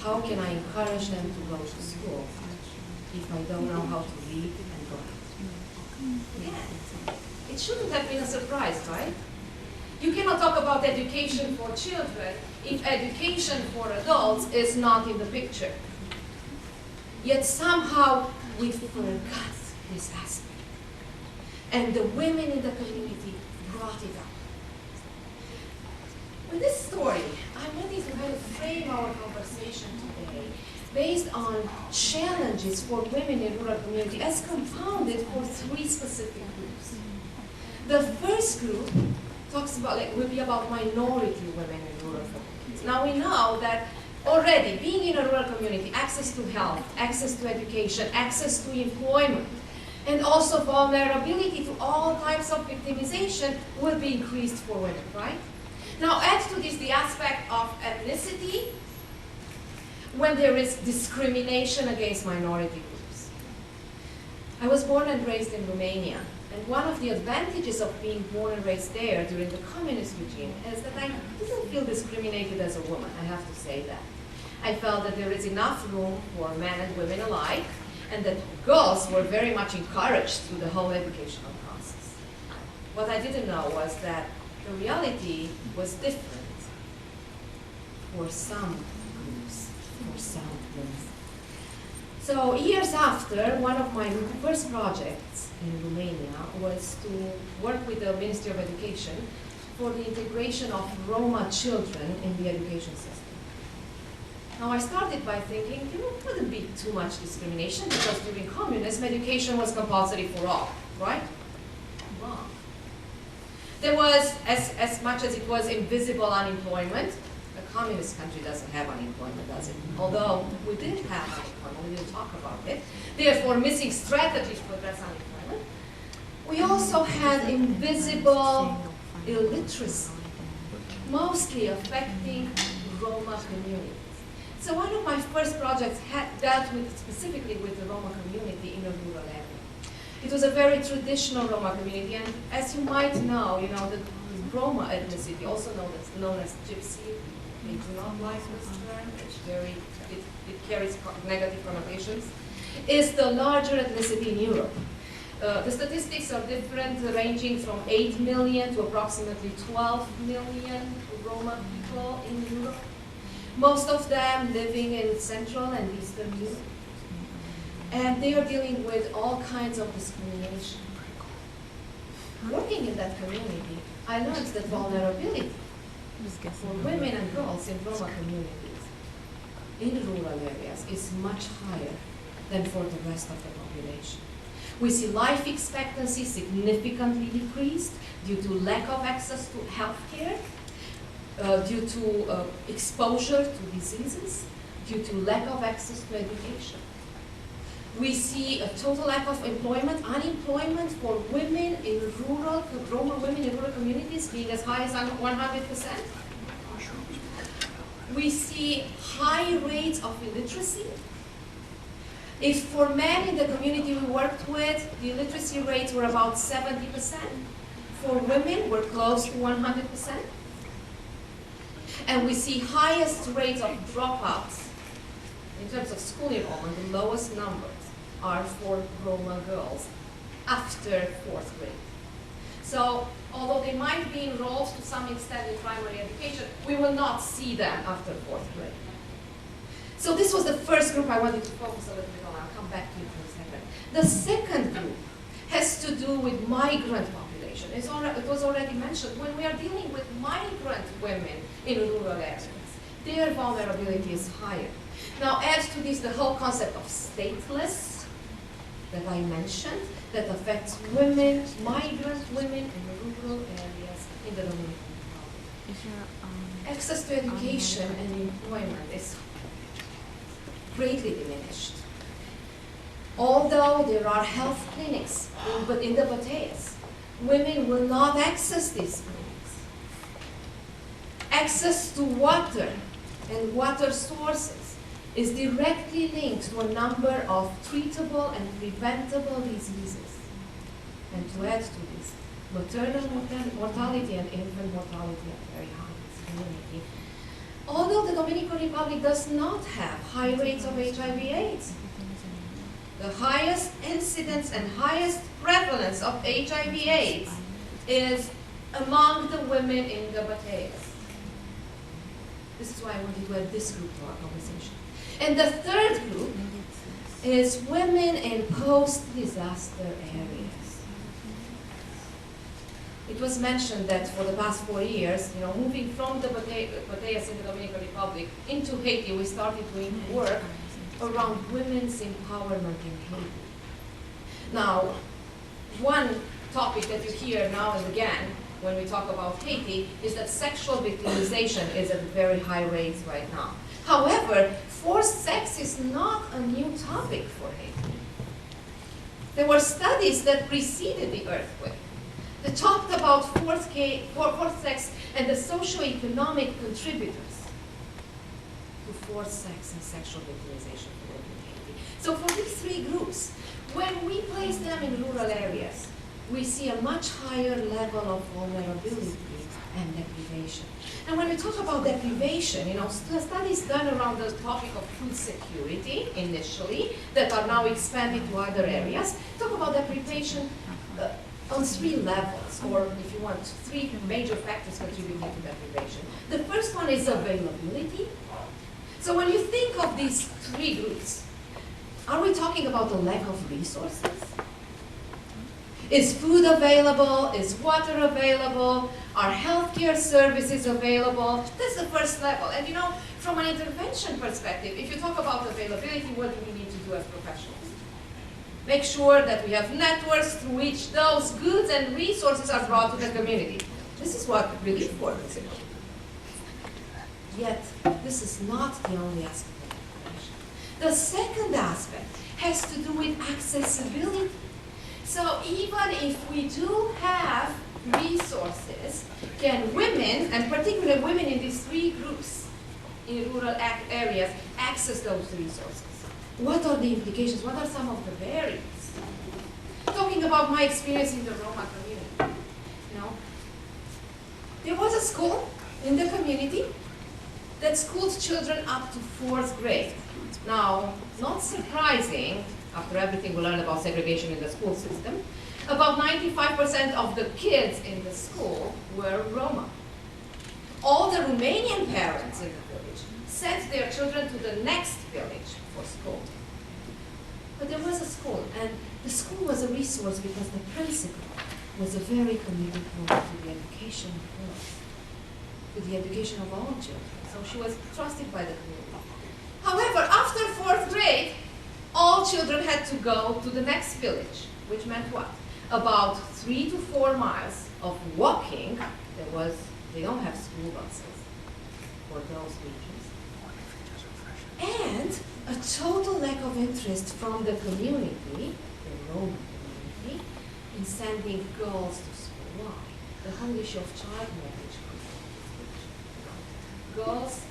How can I encourage them to go to school if I don't know how to read and write? Again, it shouldn't have been a surprise, right? You cannot talk about education for children if education for adults is not in the picture. Yet somehow we forgot this aspect. And the women in the community brought it up. With this story, I wanted to kind of frame our conversation today based on challenges for women in rural community as compounded for 3 specific groups. The first group talks about, will be about minority women in rural communities. Now we know that already being in a rural community, access to health, access to education, access to employment, and also vulnerability to all types of victimization will be increased for women, right? Now add to this the aspect of ethnicity when there is discrimination against minority groups. I was born and raised in Romania, and one of the advantages of being born and raised there during the communist regime is that I didn't feel discriminated as a woman, I have to say that. I felt that there is enough room for men and women alike, and that girls were very much encouraged through the whole educational process. What I didn't know was that the reality was different for some groups, for some women. So years after, one of my first projects in Romania was to work with the Ministry of Education for the integration of Roma children in the education system. Now I started by thinking, it wouldn't be too much discrimination because during communism, education was compulsory for all, right? Wrong. There was, as much as it was invisible unemployment, a communist country doesn't have unemployment, does it? Although we did have unemployment, we didn't talk about it. Therefore, missing strategies to address unemployment. We also had invisible illiteracy, mostly affecting Roma communities. So one of my first projects dealt specifically with the Roma community in a rural area. It was a very traditional Roma community, and as you might know, the Roma ethnicity, also known as Gypsy, they do not like this term, it carries negative connotations, is the larger ethnicity in Europe. The statistics are different, ranging from 8 million to approximately 12 million Roma people in Europe. Most of them living in Central and Eastern Europe. And they are dealing with all kinds of discrimination. Working in that community, I learned that vulnerability for women and girls in Roma communities in rural areas is much higher than for the rest of the population. We see life expectancy significantly decreased due to lack of access to health care, due to exposure to diseases, due to lack of access to education. We see a total lack of employment, unemployment for women in Roma women in rural communities being as high as 100%. We see high rates of illiteracy. If for men in the community we worked with, the illiteracy rates were about 70%. For women, we're close to 100%. And we see highest rates of dropouts in terms of school enrollment. The lowest numbers are for Roma girls after 4th grade. So although they might be enrolled to some extent in primary education, we will not see them after 4th grade. So this was the first group I wanted to focus a little bit on. I'll come back to it for a second. The second group has to do with migrant population. It was already mentioned. When we are dealing with migrant women in rural areas, their vulnerability is higher. Now add to this the whole concept of stateless that I mentioned that affects women, migrant women in rural areas in the Dominican Republic. Access to education and employment is greatly diminished. Although there are health clinics in the Bateas, women will not access these clinics. Access to water and water sources is directly linked to a number of treatable and preventable diseases. And to add to this, maternal mortality and infant mortality are very high in this community. Although the Dominican Republic does not have high rates of HIV/AIDS, the highest incidence and highest prevalence of HIV/AIDS is among the women in the battalions. This is why I wanted to add this group to our conversation. And the third group is women in post-disaster areas. It was mentioned that for the past 4 years, moving from the battalions in the Dominican Republic into Haiti, we started doing work around women's empowerment in Haiti. Now, one topic that you hear now and again when we talk about Haiti is that sexual victimization is at very high rates right now. However, forced sex is not a new topic for Haiti. There were studies that preceded the earthquake that talked about forced sex and the socioeconomic contributors to forced sex and sexual victimization for women in Haiti. So for these three groups, when we place them in rural areas, we see a much higher level of vulnerability and deprivation. And when we talk about deprivation, studies done around the topic of food security initially that are now expanded to other areas, talk about deprivation on 3 levels, or if you want, 3 major factors contributing to deprivation. The first one is availability. So when you think of these 3 groups, are we talking about a lack of resources? Is food available? Is water available? Are healthcare services available? That's the first level. And from an intervention perspective, if you talk about availability, what do we need to do as professionals? Make sure that we have networks through which those goods and resources are brought to the community. This is what relief work is about. Yet, this is not the only aspect of intervention. The second aspect has to do with accessibility. So even if we do have resources, can women, and particularly women in these 3 groups in rural areas, access those resources? What are the implications? What are some of the barriers? Talking about my experience in the Roma community, there was a school in the community that schooled children up to 4th grade. Now, not surprising, after everything we learned about segregation in the school system, about 95% of the kids in the school were Roma. All the Romanian parents in the village sent their children to the next village for school. But there was a school, and the school was a resource because the principal was a very committed woman to the education of girls, to the education of all children. So she was trusted by the community. However, after 4th grade, all children had to go to the next village, which meant what? About 3 to 4 miles of walking. They don't have school buses for those regions. And a total lack of interest from the community, the Roma community, in sending girls to school. Why? The whole issue of child marriage. Girls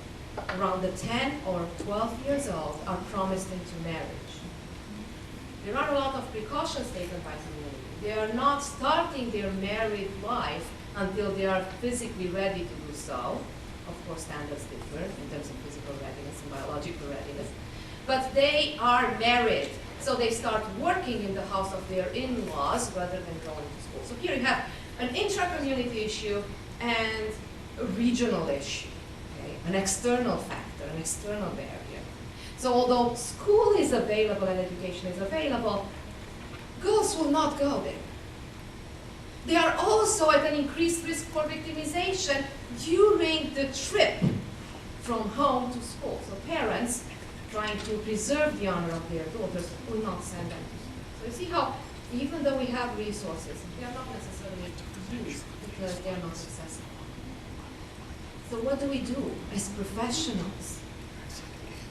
around the 10 or 12 years old are promised into marriage. There are a lot of precautions taken by the community. They are not starting their married life until they are physically ready to do so. Of course, standards differ in terms of physical readiness and biological readiness. But they are married, so they start working in the house of their in-laws rather than going to school. So here you have an intra-community issue and a regional issue, okay? An external factor, an external barrier. So although school is available and education is available, girls will not go there. They are also at an increased risk for victimization during the trip from home to school. So parents, trying to preserve the honor of their daughters, will not send them to school. So you see how, even though we have resources, they are not necessarily used because they are not successful. So what do we do as professionals,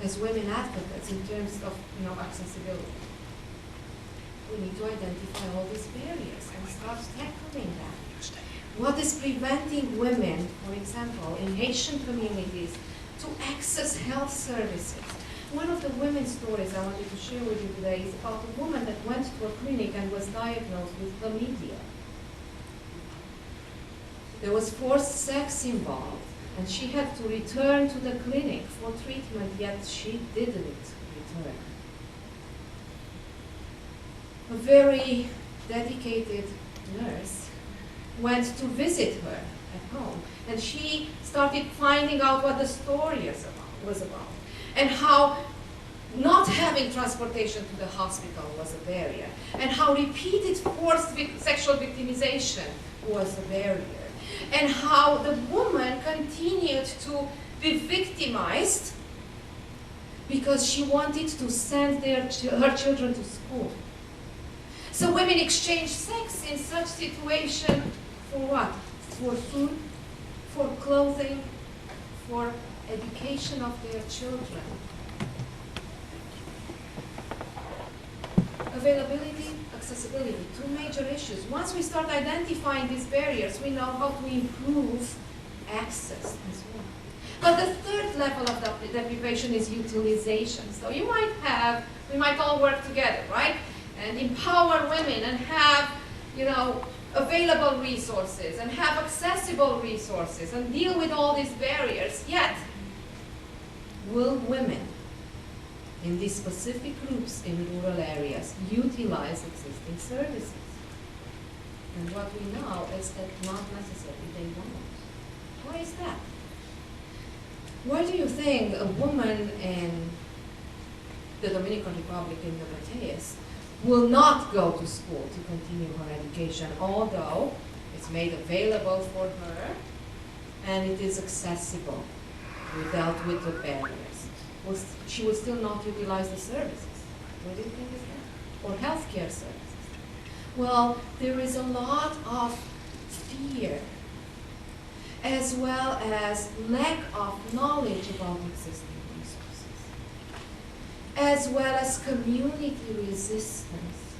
as women advocates, in terms of accessibility? We need to identify all these barriers and start tackling them. What is preventing women, for example, in Haitian communities, to access health services? One of the women's stories I wanted to share with you today is about a woman that went to a clinic and was diagnosed with chlamydia. There was forced sex involved, and she had to return to the clinic for treatment, yet she didn't return. A very dedicated nurse went to visit her at home, and she started finding out what the story was about, and how not having transportation to the hospital was a barrier, and how repeated forced sexual victimization was a barrier, and how the woman continued to be victimized because she wanted to send her children to school. So women exchange sex in such situation for what? For food, for clothing, for education of their children. Availability, accessibility, two major issues. Once we start identifying these barriers, we know how to improve access as well. But the third level of deprivation is utilization. So we might all work together, right? And empower women and have, available resources and have accessible resources and deal with all these barriers. Yet, will women in these specific groups in rural areas utilize existing services? And what we know is that not necessarily they won't. Why is that? Why do you think a woman in the Dominican Republic in the Bateas will not go to school to continue her education, although it's made available for her and it is accessible with the barriers? She will still not utilize the services. What do you think is that? Or healthcare services? Well, there is a lot of fear, as well as lack of knowledge about existing resources, as well as community resistance.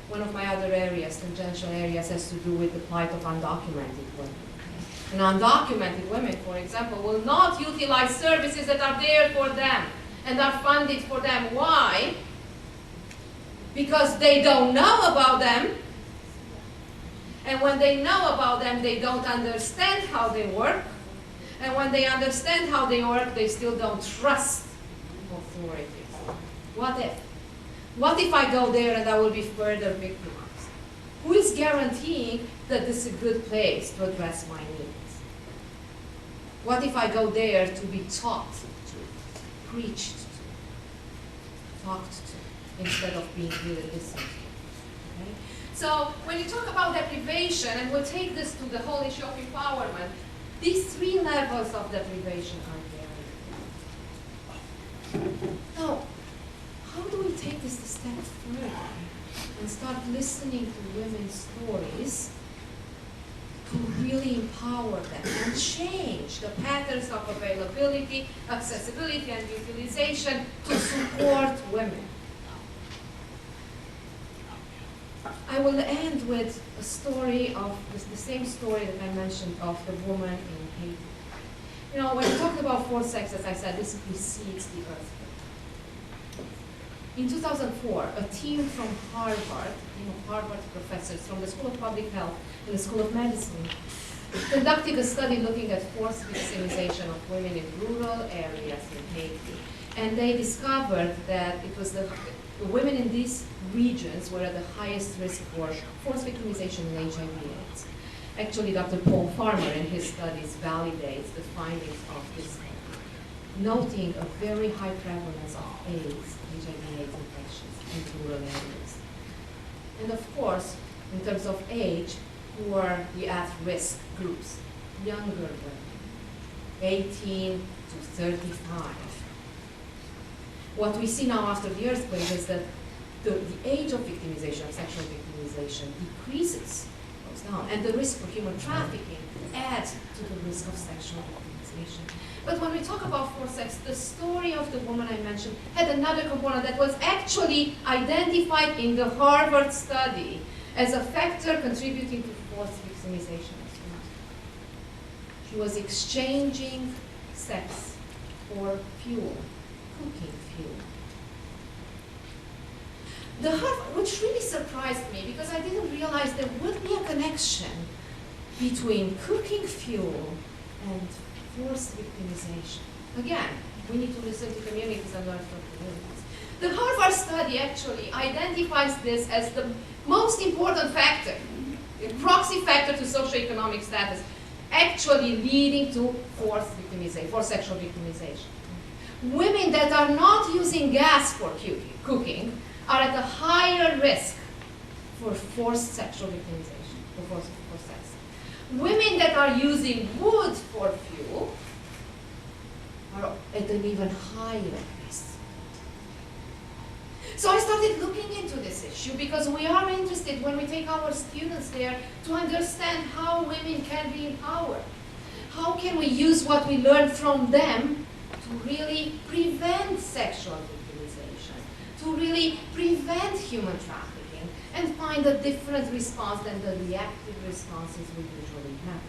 One of my other areas, tangential areas, has to do with the plight of undocumented women. And undocumented women, for example, will not utilize services that are there for them and are funded for them. Why? Because they don't know about them. And when they know about them, they don't understand how they work. And when they understand how they work, they still don't trust authorities. What if? What if I go there and I will be further victimized? Who is guaranteeing that this is a good place to address my needs? What if I go there to be taught to, preached to, talked to, instead of being really listened to? Okay? So when you talk about deprivation, and we'll take this to the whole issue of empowerment, these three levels of deprivation are very important. Now, how do we take this a step further and start listening to women's stories to really empower them and change the patterns of availability, accessibility, and utilization to support women? I will end with a story of the same story that I mentioned of the woman in Haiti. When we talk about forced sex, as I said, this precedes the earthquake. In 2004, a team from Harvard, Harvard professors from the School of Public Health and the School of Medicine, conducted a study looking at forced victimization of women in rural areas in Haiti. And they discovered that it was the women in these regions were at the highest risk for forced victimization in HIV/AIDS. Actually, Dr. Paul Farmer in his studies validates the findings of this study, noting a very high prevalence of AIDS, HIV/AIDS infections in rural areas. And of course, in terms of age, who are the at-risk groups? Younger women, 18 to 35. What we see now after the earthquake is that the age of victimization, of sexual victimization, decreases, goes down, and the risk for human trafficking adds to the risk of sexual victimization. But when we talk about forced sex, the story of the woman I mentioned had another component that was actually identified in the Harvard study as a factor contributing to forced victimization as well. She was exchanging sex for fuel, cooking fuel. Which really surprised me, because I didn't realize there would be a connection between cooking fuel and forced victimization. Again, we need to listen to communities and learn from communities. The Harvard study actually identifies this as the most important factor a proxy factor to socioeconomic status, actually leading to forced sexual victimization. Women that are not using gas for cooking are at a higher risk for forced sexual victimization, for sex. Women that are using wood for fuel are at an even higher risk. So I started looking into this issue because we are interested when we take our students there to understand how women can be empowered. How can we use what we learn from them to really prevent sexual victimization, to really prevent human trafficking, and find a different response than the reactive responses we usually have.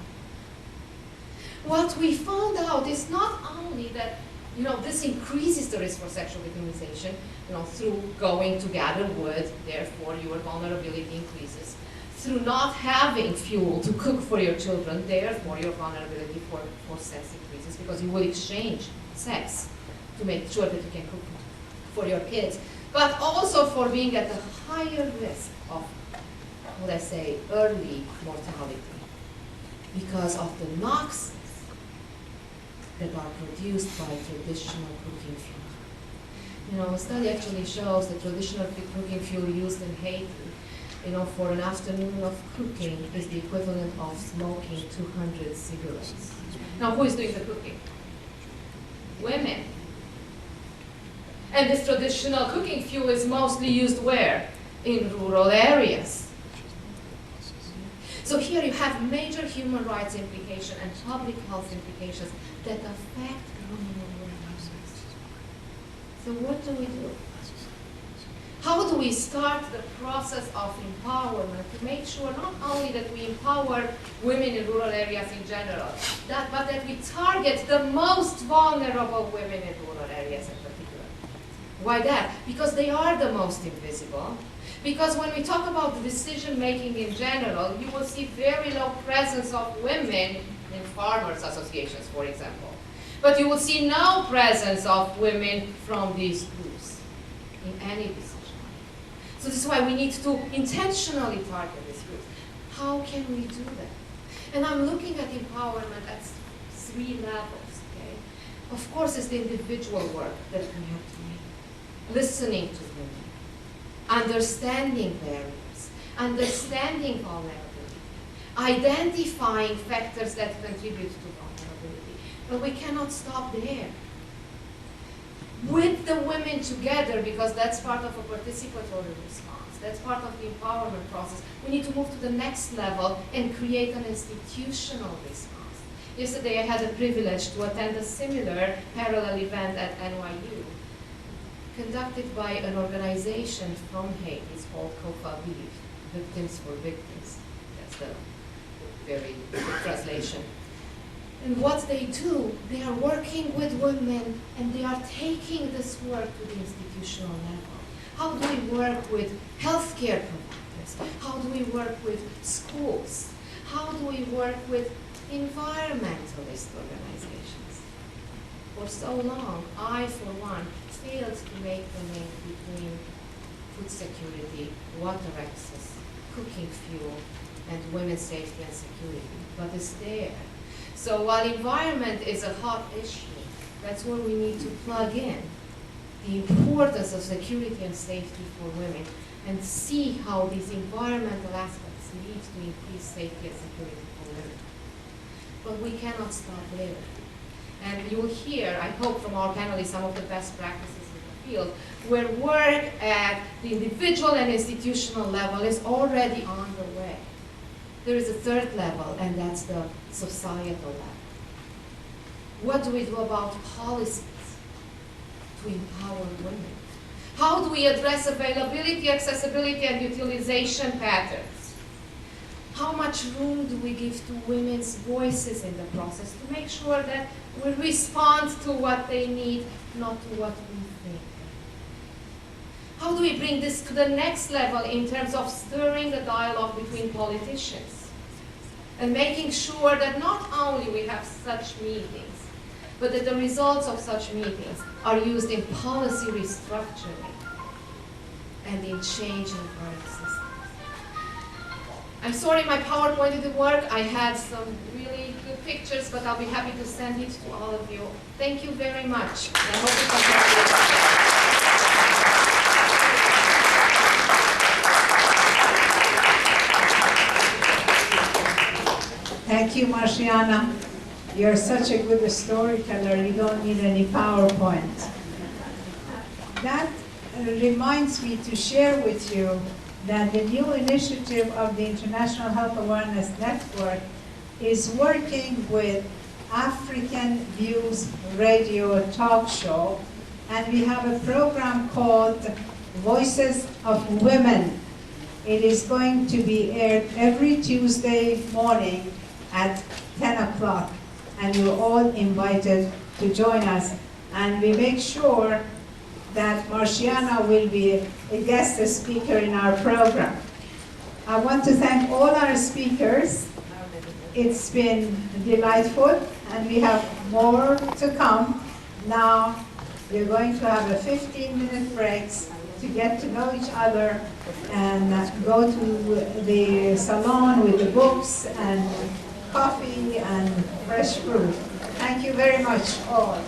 What we found out is not only that this increases the risk for sexual victimization, through going to gather wood, therefore your vulnerability increases. Through not having fuel to cook for your children, therefore your vulnerability for sex increases, because you will exchange sex to make sure that you can cook for your kids, but also for being at a higher risk of, let's say, early mortality because of the NOx that are produced by traditional cooking fuel. A study actually shows that traditional cooking fuel used in Haiti, for an afternoon of cooking is the equivalent of smoking 200 cigarettes. Now, who is doing the cooking? Women. And this traditional cooking fuel is mostly used where? In rural areas. So here you have major human rights implications and public health implications that affect rural areas. So what do we do? How do we start the process of empowerment to make sure not only that we empower women in rural areas in general, but that we target the most vulnerable women in rural areas in particular? Why that? Because they are the most invisible. Because when we talk about decision making in general, you will see very low presence of women in farmers' associations, for example. But you will see no presence of women from these groups in any decision. So this is why we need to intentionally target these groups. How can we do that? And I'm looking at empowerment at 3 levels, okay? Of course, it's the individual work that we have to make. Listening to women, understanding barriers, understanding vulnerability, identifying factors that contribute to vulnerability. But we cannot stop there. With the women together, because that's part of a participatory response, that's part of the empowerment process, we need to move to the next level and create an institutional response. Yesterday I had the privilege to attend a similar parallel event at NYU, conducted by an organization from Haiti. It's called COFAVIV, Victims for Victims. That's the very good translation. And what they do, they are working with women and they are taking this work to the institutional level. How do we work with healthcare providers? How do we work with schools? How do we work with environmentalist organizations? For so long, I, for one, failed to make the link between food security, water access, cooking fuel, and women's safety and security, but it's there. So while environment is a hot issue, that's where we need to plug in the importance of security and safety for women and see how these environmental aspects lead to increased safety and security for women. But we cannot stop there. And you will hear, I hope from our panelists, some of the best practices in the field, where work at the individual and institutional level is already on the way. There is a 3rd level, and that's the societal level. What do we do about policies to empower women? How do we address availability, accessibility, and utilization patterns? How much room do we give to women's voices in the process to make sure that we respond to what they need, not to what we think? How do we bring this to the next level in terms of stirring the dialogue between politicians and making sure that not only we have such meetings, but that the results of such meetings are used in policy restructuring and in changing current systems? I'm sorry my PowerPoint didn't work. I had some really good pictures, but I'll be happy to send it to all of you. Thank you very much. I hope you Thank you, Marciana. You're such a good storyteller, you don't need any PowerPoint. That reminds me to share with you that the new initiative of the International Health Awareness Network is working with African Views Radio talk show, and we have a program called Voices of Women. It is going to be aired every Tuesday morning at 10 o'clock, and you're all invited to join us. And we make sure that Marciana will be a guest speaker in our program. I want to thank all our speakers. It's been delightful, and we have more to come. Now, we're going to have a 15-minute break to get to know each other and go to the salon with the books and coffee and fresh fruit. Thank you very much, all.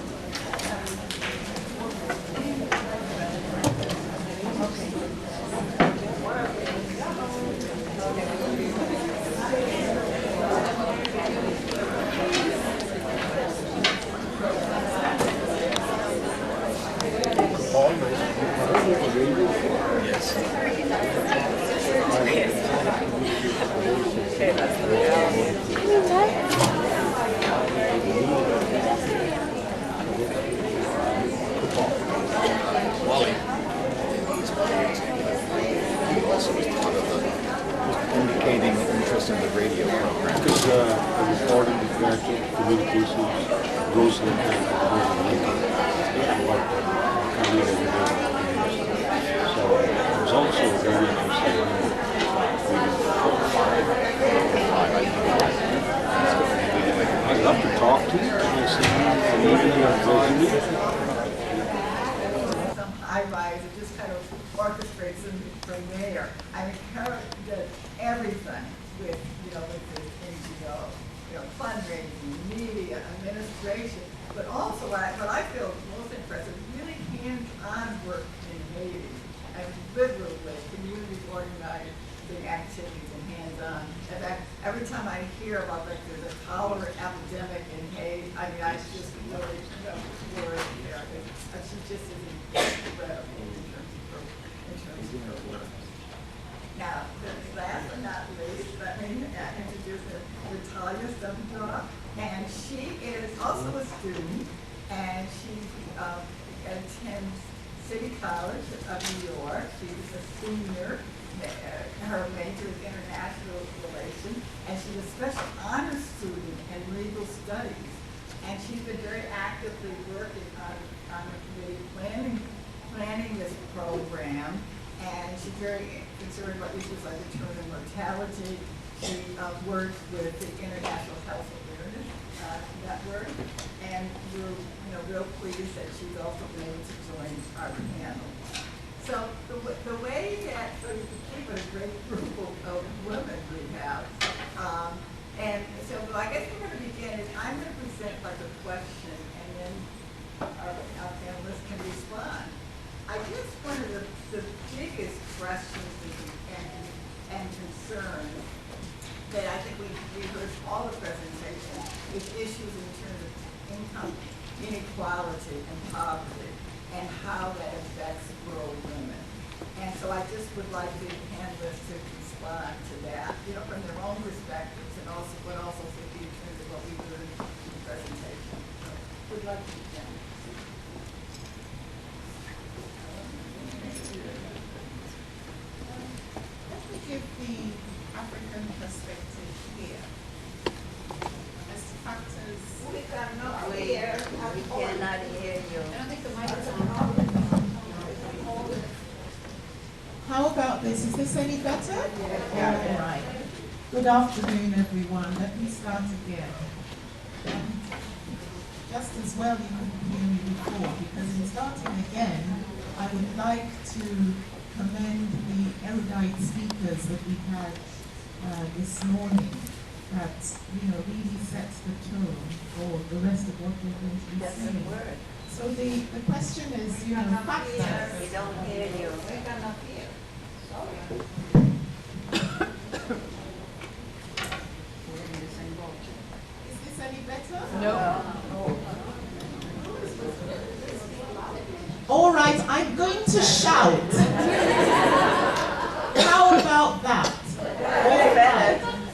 Indicating interest in the radio program. Because the recording, the graphic, communications, goes like that. So I was also very interested in I'd love to talk to you. And even in our resume. Some high rise, it just kind of orchestrates them from there. I encourage everything with, with this NGO, fundraising, media, administration, but also what I feel most impressive, really hands-on work in Haiti, and literally community organizing activities and hands-on. In fact, every time I hear about there's a cholera epidemic in Haiti, I just really worried there. She just is incredible in terms of her work. Now, last but not least, let me introduce Natalia Sumdorf, and she is also a student, and she attends City College of New York. She's a senior. Her major is international relations, and she's a special honors student in legal studies. And she's been very actively working on the committee planning this program, and she's very concerned about issues like maternal mortality. She works with the International Health Awareness Network, and we're real pleased that she's also been able to join our panel. So the way that, so you can keep a great group of women we have, and so I guess we're going to begin is I'm going to present like a question, and then our panelists can respond. I guess one of the biggest questions and concerns that I think we heard all the presentation is issues in terms of income inequality and poverty and how that affects rural women. And so I just would like the panelists to respond to that, from their own perspectives, and also thinking in terms of what we learned in the presentation. So would like to begin. Let me give the African perspective here. As factors. We cannot hear. We cannot hear you. I don't think the mic is on. How about this? Is this any better? Yeah. All right. Good afternoon, everyone. Let me start again. Just as well you couldn't hear me before, because in starting again, I would like to commend the erudite speakers that we had this morning that, you know, really sets the tone for the rest of what we're going to be saying. So the question is, you know, factors. We don't hear you. We cannot hear. Is this any better? No. All right, I'm going to shout. How about that?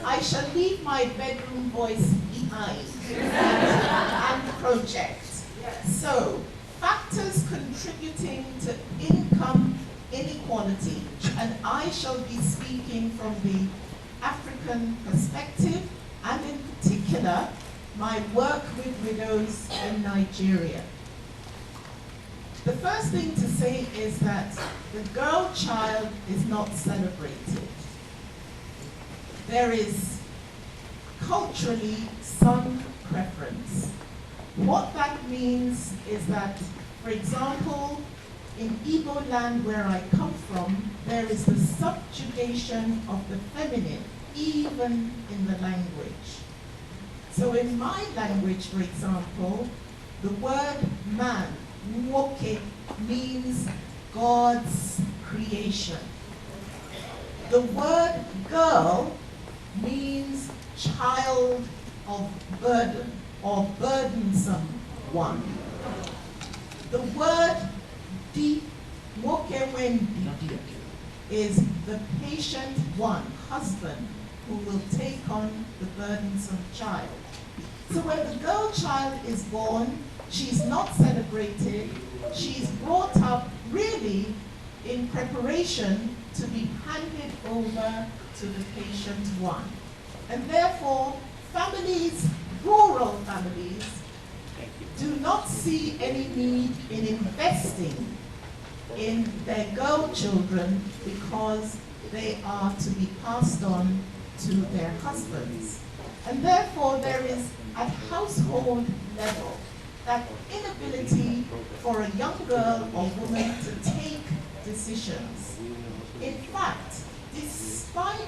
I shall leave my bedroom voice behind and project. So, factors contributing to income inequality, and I shall be speaking from the African perspective, and in particular, my work with widows in Nigeria. The first thing to say is that the girl child is not celebrated. There is culturally some preference. What that means is that, for example, in Igbo land where I come from, there is the subjugation of the feminine, even in the language. So in my language, for example, the word man, nwoke, means God's creation. The word girl means child of burden or burdensome one. The word di, nwoke wendi, is the patient one, husband, who will take on the burdensome child. So when the girl child is born, she's not celebrated, she's brought up really in preparation to be handed over to the patient one. And therefore, families, rural families, do not see any need in investing in their girl children because they are to be passed on to their husbands. And therefore, there is at household level that inability for a young girl or woman to take decisions. In fact, despite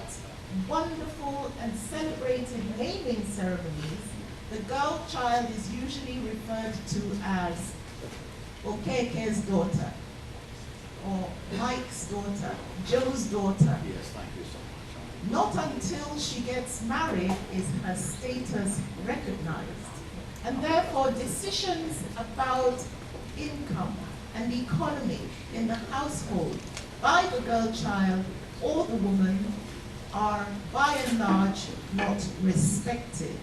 wonderful and celebrated naming ceremonies, the girl child is usually referred to as Okeke's daughter, or Mike's daughter, Joe's daughter. Yes, thank you so much. Not until she gets married is her status recognized. And therefore, decisions about income and economy in the household by the girl child or the woman are by and large not respected.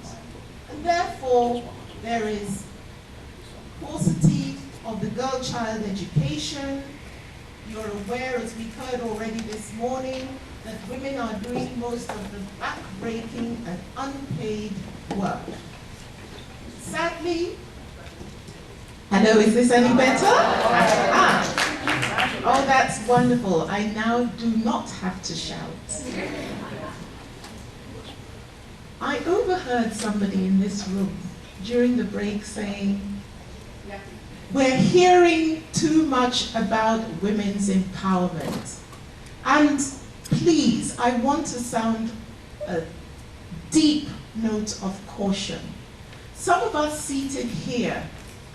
And therefore, there is paucity of the girl child education. You're aware, as we've heard already this morning, that women are doing most of the back-breaking and unpaid work. Sadly, hello, is this any better? Oh, that's wonderful. I now do not have to shout. I overheard somebody in this room during the break saying, we're hearing too much about women's empowerment. And please, I want to sound a deep note of caution. Some of us seated here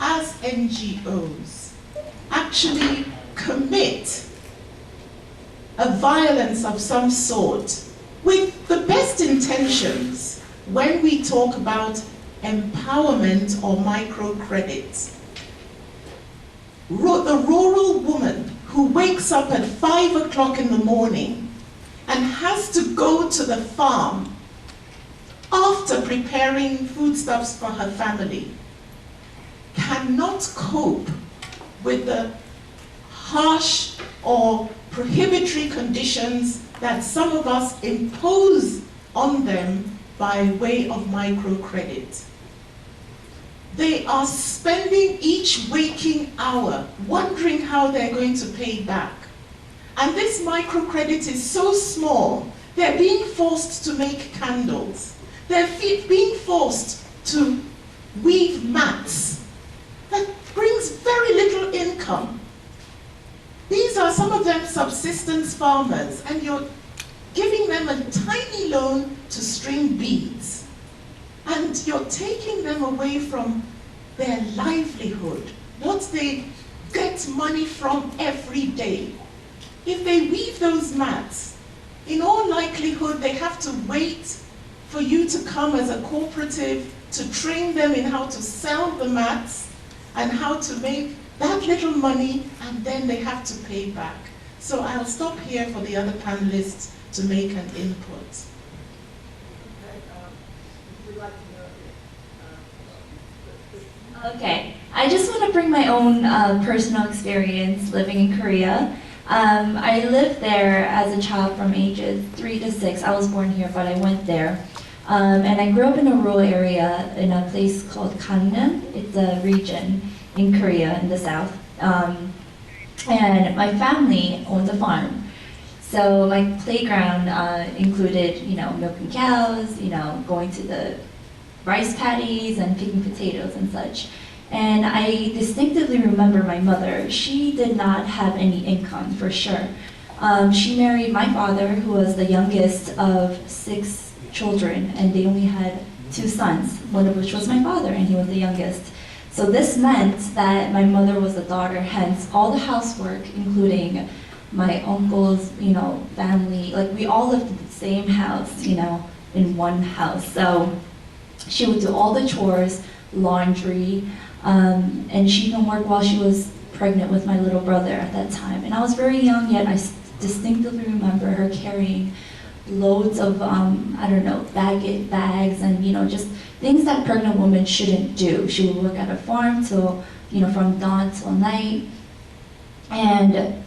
as NGOs actually commit a violence of some sort with the best intentions when we talk about empowerment or microcredit. The rural woman who wakes up at 5 o'clock in the morning and has to go to the farm after preparing foodstuffs for her family cannot cope with the harsh or prohibitory conditions that some of us impose on them by way of microcredit. They are spending each waking hour wondering how they're going to pay back. And this microcredit is so small, they're being forced to make candles. They're being forced to weave mats. That brings very little income. These are some of them subsistence farmers, and you're giving them a tiny loan to string beads. And you're taking them away from their livelihood, what they get money from every day. If they weave those mats, in all likelihood they have to wait for you to come as a cooperative to train them in how to sell the mats and how to make that little money, and then they have to pay back. So I'll stop here for the other panelists to make an input. We'd like to know. Okay, I just want to bring my own personal experience living in Korea. I lived there as a child from ages 3 to 6. I was born here, but I went there. And I grew up in a rural area in a place called Gangneung. It's a region in Korea in the south. And my family owns a farm. So my playground included, milking cows, going to the rice paddies and picking potatoes and such. And I distinctively remember my mother. She did not have any income, for sure. She married my father, who was the youngest of 6 children, and they only had 2 sons, one of which was my father, and he was the youngest. So this meant that my mother was the daughter, hence all the housework, including my uncle's, family, like we all lived in the same house, in one house. So she would do all the chores, laundry, and she even worked while she was pregnant with my little brother at that time. And I was very young, yet I distinctively remember her carrying loads of, bags and, just things that a pregnant woman shouldn't do. She would work at a farm till, from dawn till night. And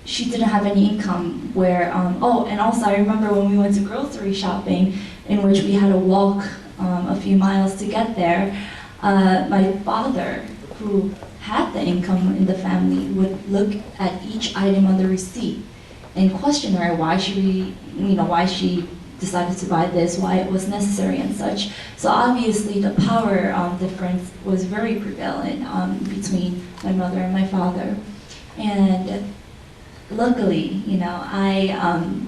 she didn't have any income where, and also I remember when we went to grocery shopping, in which we had to walk a few miles to get there, my father, who had the income in the family, would look at each item on the receipt and question her why she decided to buy this, why it was necessary and such. So obviously the power difference was very prevalent between my mother and my father. And luckily, I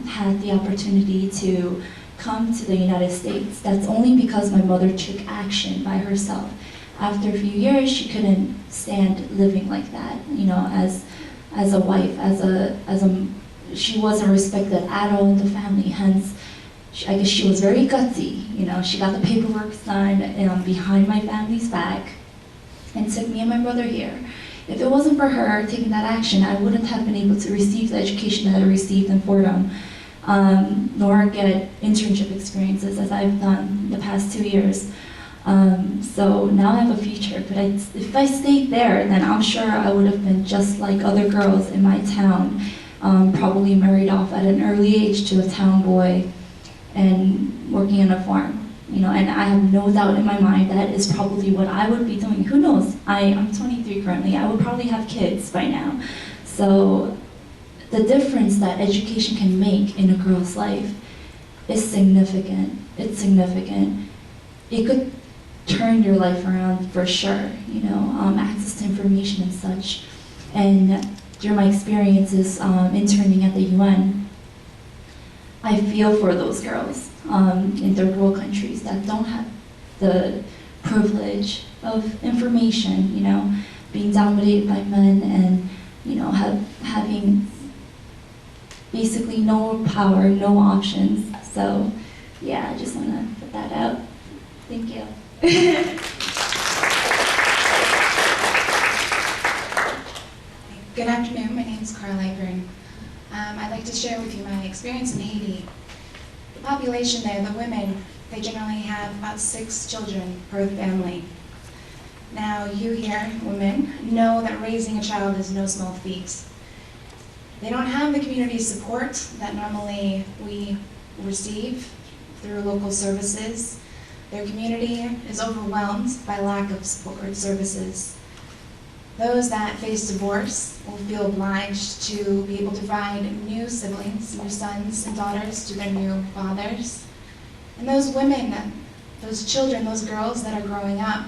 had the opportunity to come to the United States. That's only because my mother took action by herself. After a few years, she couldn't stand living like that, as a wife, she wasn't respected at all in the family. Hence, I guess she was very gutsy. She got the paperwork signed behind my family's back and took me and my brother here. If it wasn't for her taking that action, I wouldn't have been able to receive the education that I received in Fordham, nor get internship experiences as I've done the past 2 years. So now I have a future, but if I stayed there, then I'm sure I would have been just like other girls in my town, probably married off at an early age to a town boy and working on a farm. And I have no doubt in my mind that is probably what I would be doing. Who knows? I'm 23 currently. I would probably have kids by now. So the difference that education can make in a girl's life is significant. It's significant. It could turn your life around for sure, access to information and such. And through my experiences interning at the UN, I feel for those girls in third world countries that don't have the privilege of information, being dominated by men and, having basically no power, no options. So, yeah, I just want to put that out. Thank you. Good afternoon, my name is Carl Eibern. I'd like to share with you my experience in Haiti. The population there, the women, they generally have about 6 children per family. Now, you here, women, know that raising a child is no small feat. They don't have the community support that normally we receive through local services. Their community is overwhelmed by lack of support services. Those that face divorce will feel obliged to be able to provide new siblings, new sons and daughters to their new fathers. And those women, those children, those girls that are growing up,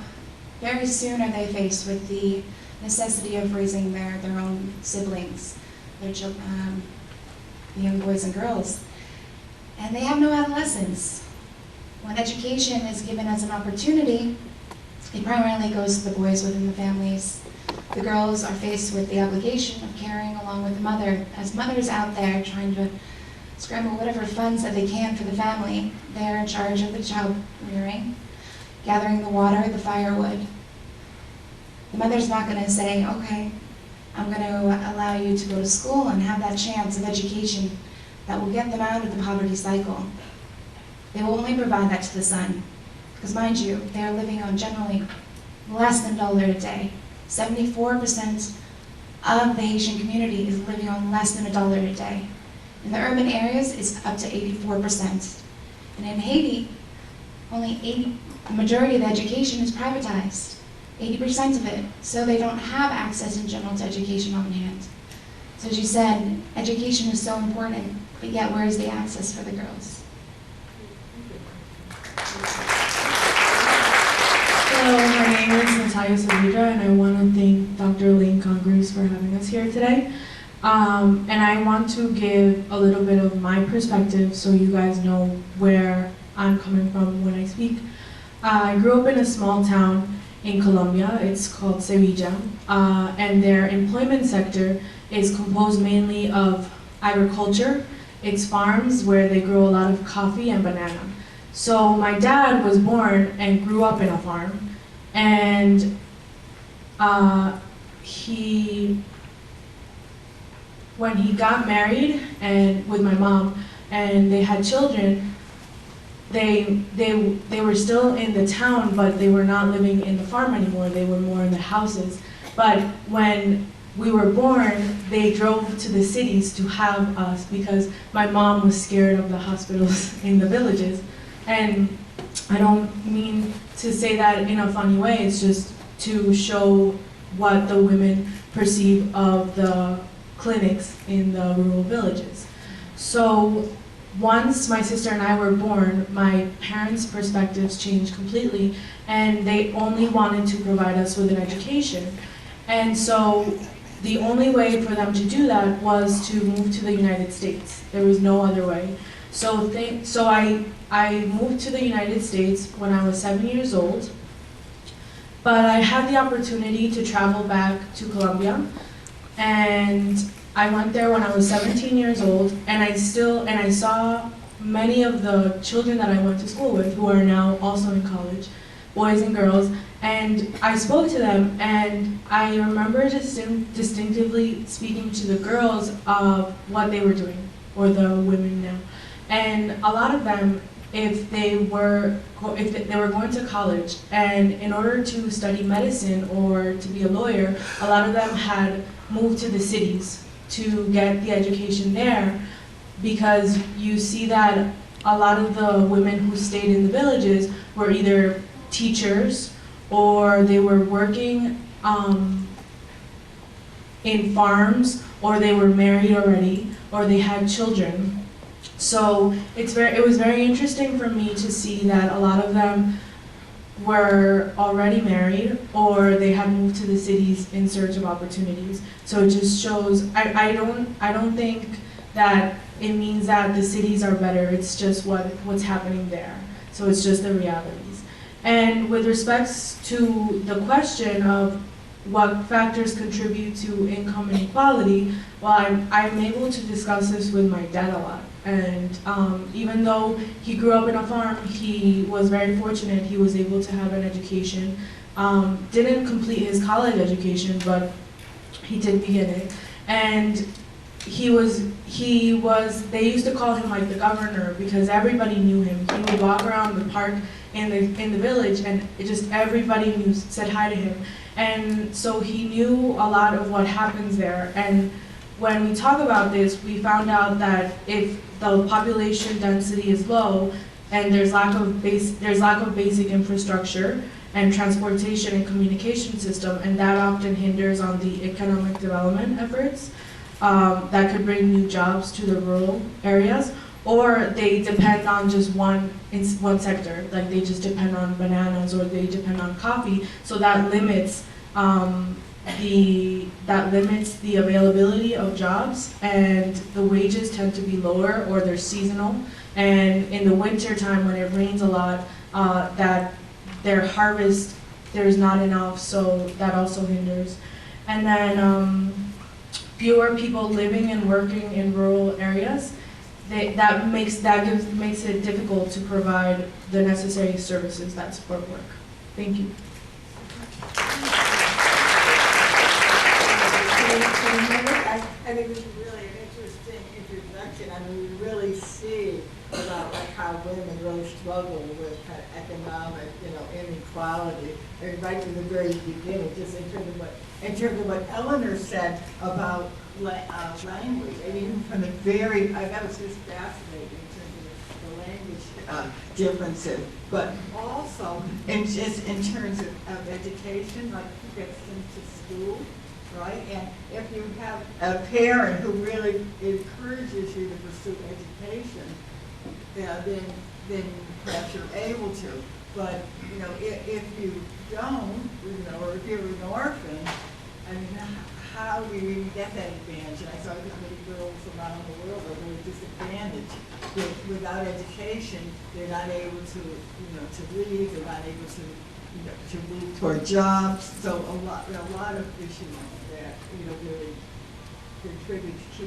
very soon are they faced with the necessity of raising their own siblings, their children, the young boys and girls. and they have no adolescence. When education is given as an opportunity, it primarily goes to the boys within the families. The girls are faced with the obligation of carrying along with the mother. As mothers out there trying to scramble whatever funds that they can for the family, they're in charge of the child rearing, gathering the water, the firewood. The mother's not going to say, okay, I'm going to allow you to go to school and have that chance of education that will get them out of the poverty cycle. They will only provide that to the son. Because mind you, they are living on generally less than $1 a day. 74% of the Haitian community is living on less than $1 a day. In the urban areas, it's up to 84%. And in Haiti, the majority of the education is privatized, 80% of it. So they don't have access in general to education on hand. So as you said, education is so important, but yet where is the access for the girls? Hello, my name is Natalia Savudra, and I want to thank Dr. Lane Congress for having us here today. And I want to give a little bit of my perspective so you guys know where I'm coming from when I speak. I grew up in a small town in Colombia. It's called Sevilla, and their employment sector is composed mainly of agriculture. It's farms where they grow a lot of coffee and banana. So my dad was born and grew up in a farm, and when he got married and with my mom and they had children, they were still in the town, but they were not living in the farm anymore. They were more in the houses. But when we were born, they drove to the cities to have us because my mom was scared of the hospitals in the villages. And I don't mean to say that in a funny way, it's just to show what the women perceive of the clinics in the rural villages. So once my sister and I were born, my parents' perspectives changed completely, and they only wanted to provide us with an education. And so the only way for them to do that was to move to the United States. There was no other way. So I moved to the United States when I was 7 years old, but I had the opportunity to travel back to Colombia, and I went there when I was 17 years old, and I saw many of the children that I went to school with who are now also in college, boys and girls, and I spoke to them, and I remember distinctively speaking to the girls of what they were doing, or the women now. And a lot of them, if they were going to college, and in order to study medicine or to be a lawyer, a lot of them had moved to the cities to get the education there, because you see that a lot of the women who stayed in the villages were either teachers or they were working in farms, or they were married already, or they had children. So it was very interesting for me to see that a lot of them were already married, or they had moved to the cities in search of opportunities. So it just shows, I don't think that it means that the cities are better, it's just what's happening there. So it's just the realities. And with respects to the question of what factors contribute to income inequality, well, I'm able to discuss this with my dad a lot. And even though he grew up in a farm, he was very fortunate. He was able to have an education. Didn't complete his college education, but he did begin it. And they used to call him like the governor, because everybody knew him. He would walk around the park in the village, and everybody said hi to him. And so he knew a lot of what happens there. And when we talk about this, we found out that if the population density is low and there's lack of basic infrastructure and transportation and communication system, and that often hinders on the economic development efforts that could bring new jobs to the rural areas, or they depend on just one sector, like they just depend on bananas or they depend on coffee, so that limits the availability of jobs, and the wages tend to be lower, or they're seasonal. And in the winter time when it rains a lot, that their harvest, there's not enough, so that also hinders. And then fewer people living and working in rural areas, that makes it difficult to provide the necessary services that support work. Thank you. I think this is really an interesting introduction. I mean, we really see about like how women really struggle with kind of economic, inequality. And right from the very beginning, just in terms of what Eleanor said about language, and even from the very, that was just fascinating in terms of the language differences, but also in terms of education, like who gets into school. Right, and if you have a parent who really encourages you to pursue education, then perhaps you're able to. But if you don't, or if you're an orphan, I mean, how do we really get that advantage? And I saw that many girls around the world are really disadvantaged. Without education, they're not able to, to read. They're not able to move toward jobs. So a lot of issues that really contribute to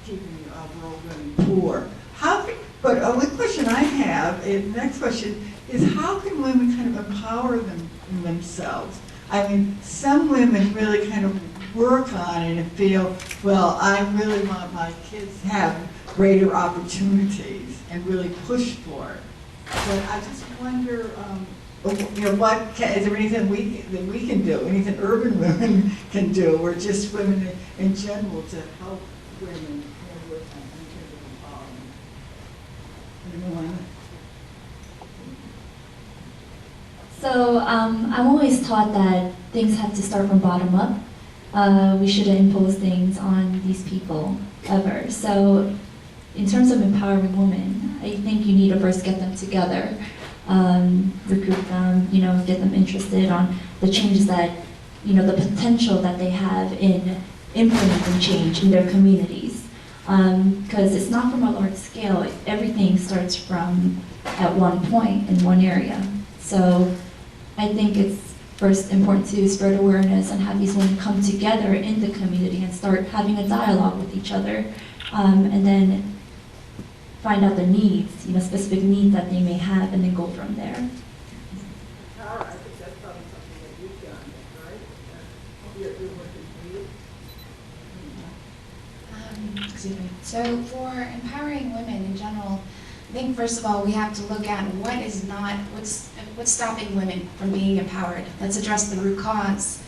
keeping rural women poor. But one question I have, and the next question is, how can women kind of empower themselves? I mean, some women really kind of work on it and feel, well, I really want my kids to have greater opportunities and really push for it. But I just wonder, is there anything that we can do, anything urban women can do, or just women in general to help women work on in terms of empowerment? Anyone? So I'm always taught that things have to start from bottom up. We shouldn't impose things on these people ever. So in terms of empowering women, I think you need to first get them together. Recruit them, get them interested on the changes that, the potential that they have in implementing change in their communities. Because it's not from a large scale. Everything starts from at one point in one area. So I think it's first important to spread awareness and have these women come together in the community and start having a dialogue with each other. And then find out the needs, specific needs that they may have, and then go from there. Tara, I think that's probably something that you've done, right? You're working for you. Excuse me. So for empowering women in general, I think first of all we have to look at what's stopping women from being empowered. Let's address the root cause.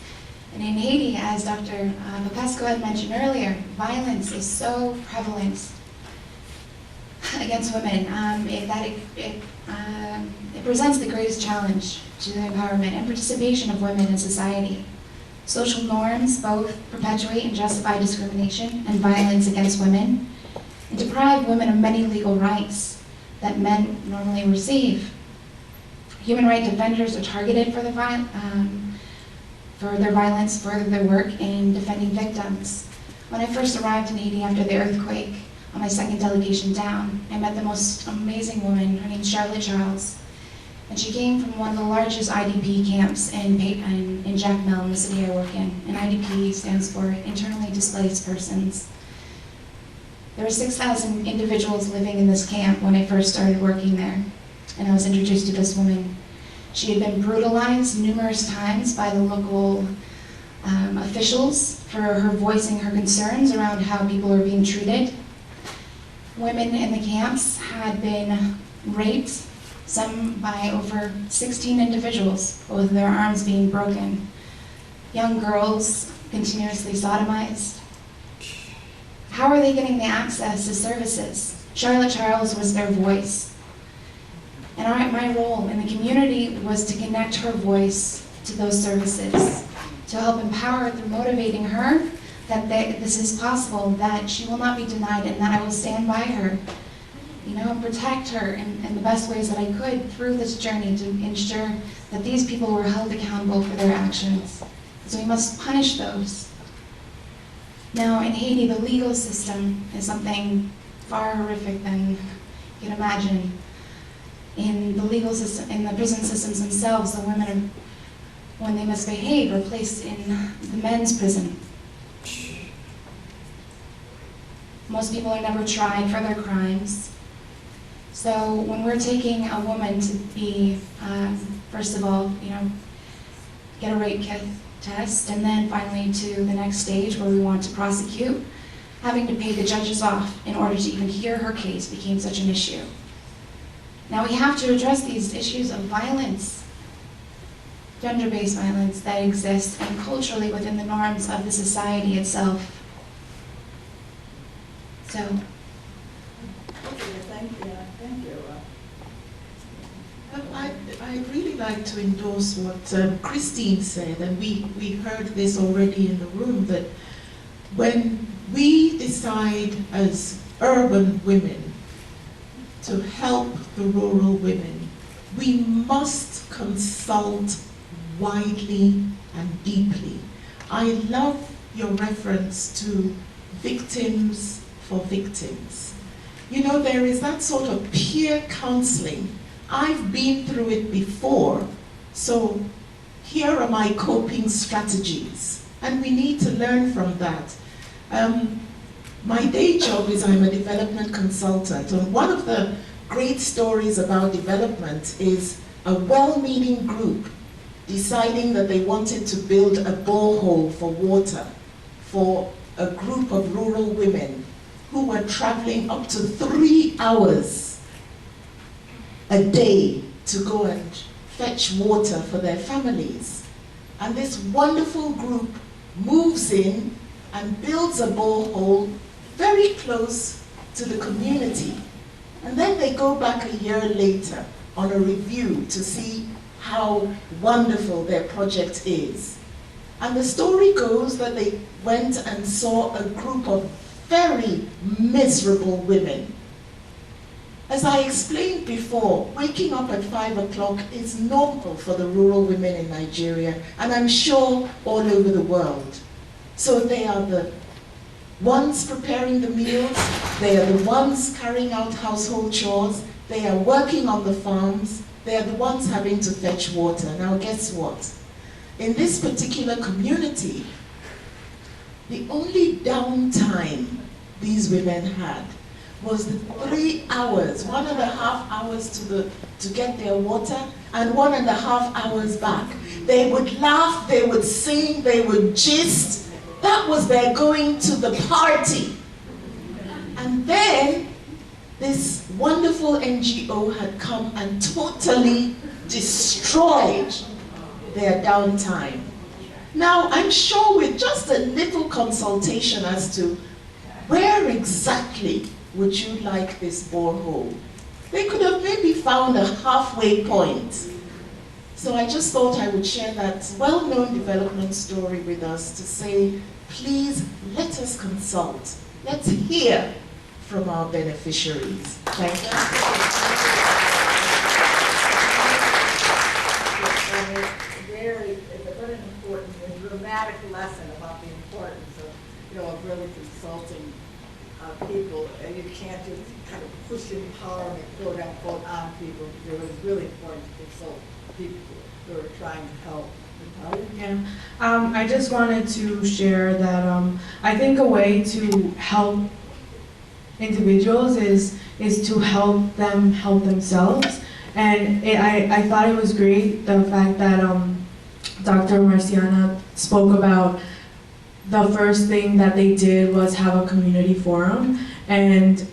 And in Haiti, as Dr. Popesco had mentioned earlier, violence is so prevalent against women, it presents the greatest challenge to the empowerment and participation of women in society. Social norms both perpetuate and justify discrimination and violence against women, and deprive women of many legal rights that men normally receive. Human rights defenders are targeted for their violence, for their work in defending victims. When I first arrived in Haiti after the earthquake, on my second delegation down, I met the most amazing woman. Her name's Charlotte Charles, and she came from one of the largest IDP camps in Jacmel, in the city I work in. And IDP stands for Internally Displaced Persons. There were 6,000 individuals living in this camp when I first started working there, and I was introduced to this woman. She had been brutalized numerous times by the local officials for her voicing her concerns around how people are being treated. Women in the camps had been raped, some by over 16 individuals, with their arms being broken. Young girls continuously sodomized. How are they getting the access to services? Charlotte Charles was their voice. And my role in the community was to connect her voice to those services, to help empower through motivating her that this is possible, that she will not be denied, and that I will stand by her, and protect her in the best ways that I could through this journey to ensure that these people were held accountable for their actions. So we must punish those. Now in Haiti, the legal system is something far horrific than you can imagine. In the legal system, in the prison systems themselves, the women are, when they misbehave, are placed in the men's prison. Most people are never tried for their crimes. So when we're taking a woman to be, first of all, get a rape test, and then finally to the next stage where we want to prosecute, having to pay the judges off in order to even hear her case became such an issue. Now we have to address these issues of violence, gender-based violence that exist, and culturally within the norms of the society itself. So. Thank you. I'd really like to endorse what Christine said, and we heard this already in the room, that when we decide as urban women to help the rural women, we must consult widely and deeply. I love your reference to victims for victims. There is that sort of peer counseling. I've been through it before, so here are my coping strategies, and we need to learn from that. My day job is I'm a development consultant, and one of the great stories about development is a well-meaning group deciding that they wanted to build a borehole for water for a group of rural women who were traveling up to 3 hours a day to go and fetch water for their families. And this wonderful group moves in and builds a borehole very close to the community. And then they go back a year later on a review to see how wonderful their project is. And the story goes that they went and saw a group of very miserable women. As I explained before, waking up at 5 o'clock is normal for the rural women in Nigeria, and I'm sure all over the world. So they are the ones preparing the meals, they are the ones carrying out household chores, they are working on the farms, they are the ones having to fetch water. Now guess what? In this particular community, the only downtime these women had was the 3 hours, 1.5 hours to get their water, and 1.5 hours back. They would laugh, they would sing, they would gist. That was their going to the party. And then this wonderful NGO had come and totally destroyed their downtime. Now, I'm sure with just a little consultation as to where exactly would you like this borehole, they could have maybe found a halfway point. So I just thought I would share that well-known development story with us to say, please let us consult. Let's hear from our beneficiaries. Thank you. It's a very important and dramatic lesson about the importance of really consulting people, and you can't just kind of push empowerment, quote unquote, on people. It was really important to consult people who are trying to help. Yeah, I just wanted to share that I think a way to help individuals is to help them help themselves. And I thought it was great, the fact that Dr. Marciana spoke about the first thing that they did was have a community forum, and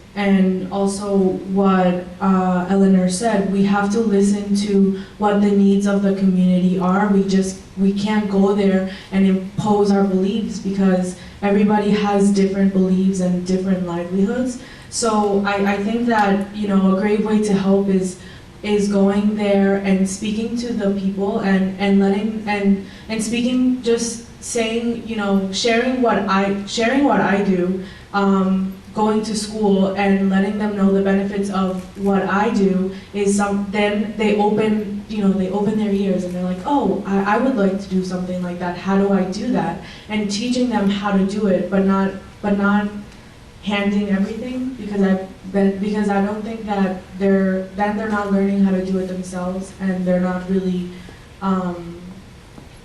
also what Eleanor said, we have to listen to what the needs of the community are. We can't go there and impose our beliefs because everybody has different beliefs and different livelihoods. So I think that a great way to help is going there and speaking to the people and letting and speaking, just saying, sharing what I do, going to school and letting them know the benefits of what I do is then they open their ears and they're like, oh, I would like to do something like that. How do I do that? And teaching them how to do it, but not handing everything, because I don't think that they're not learning how to do it themselves, and they're not really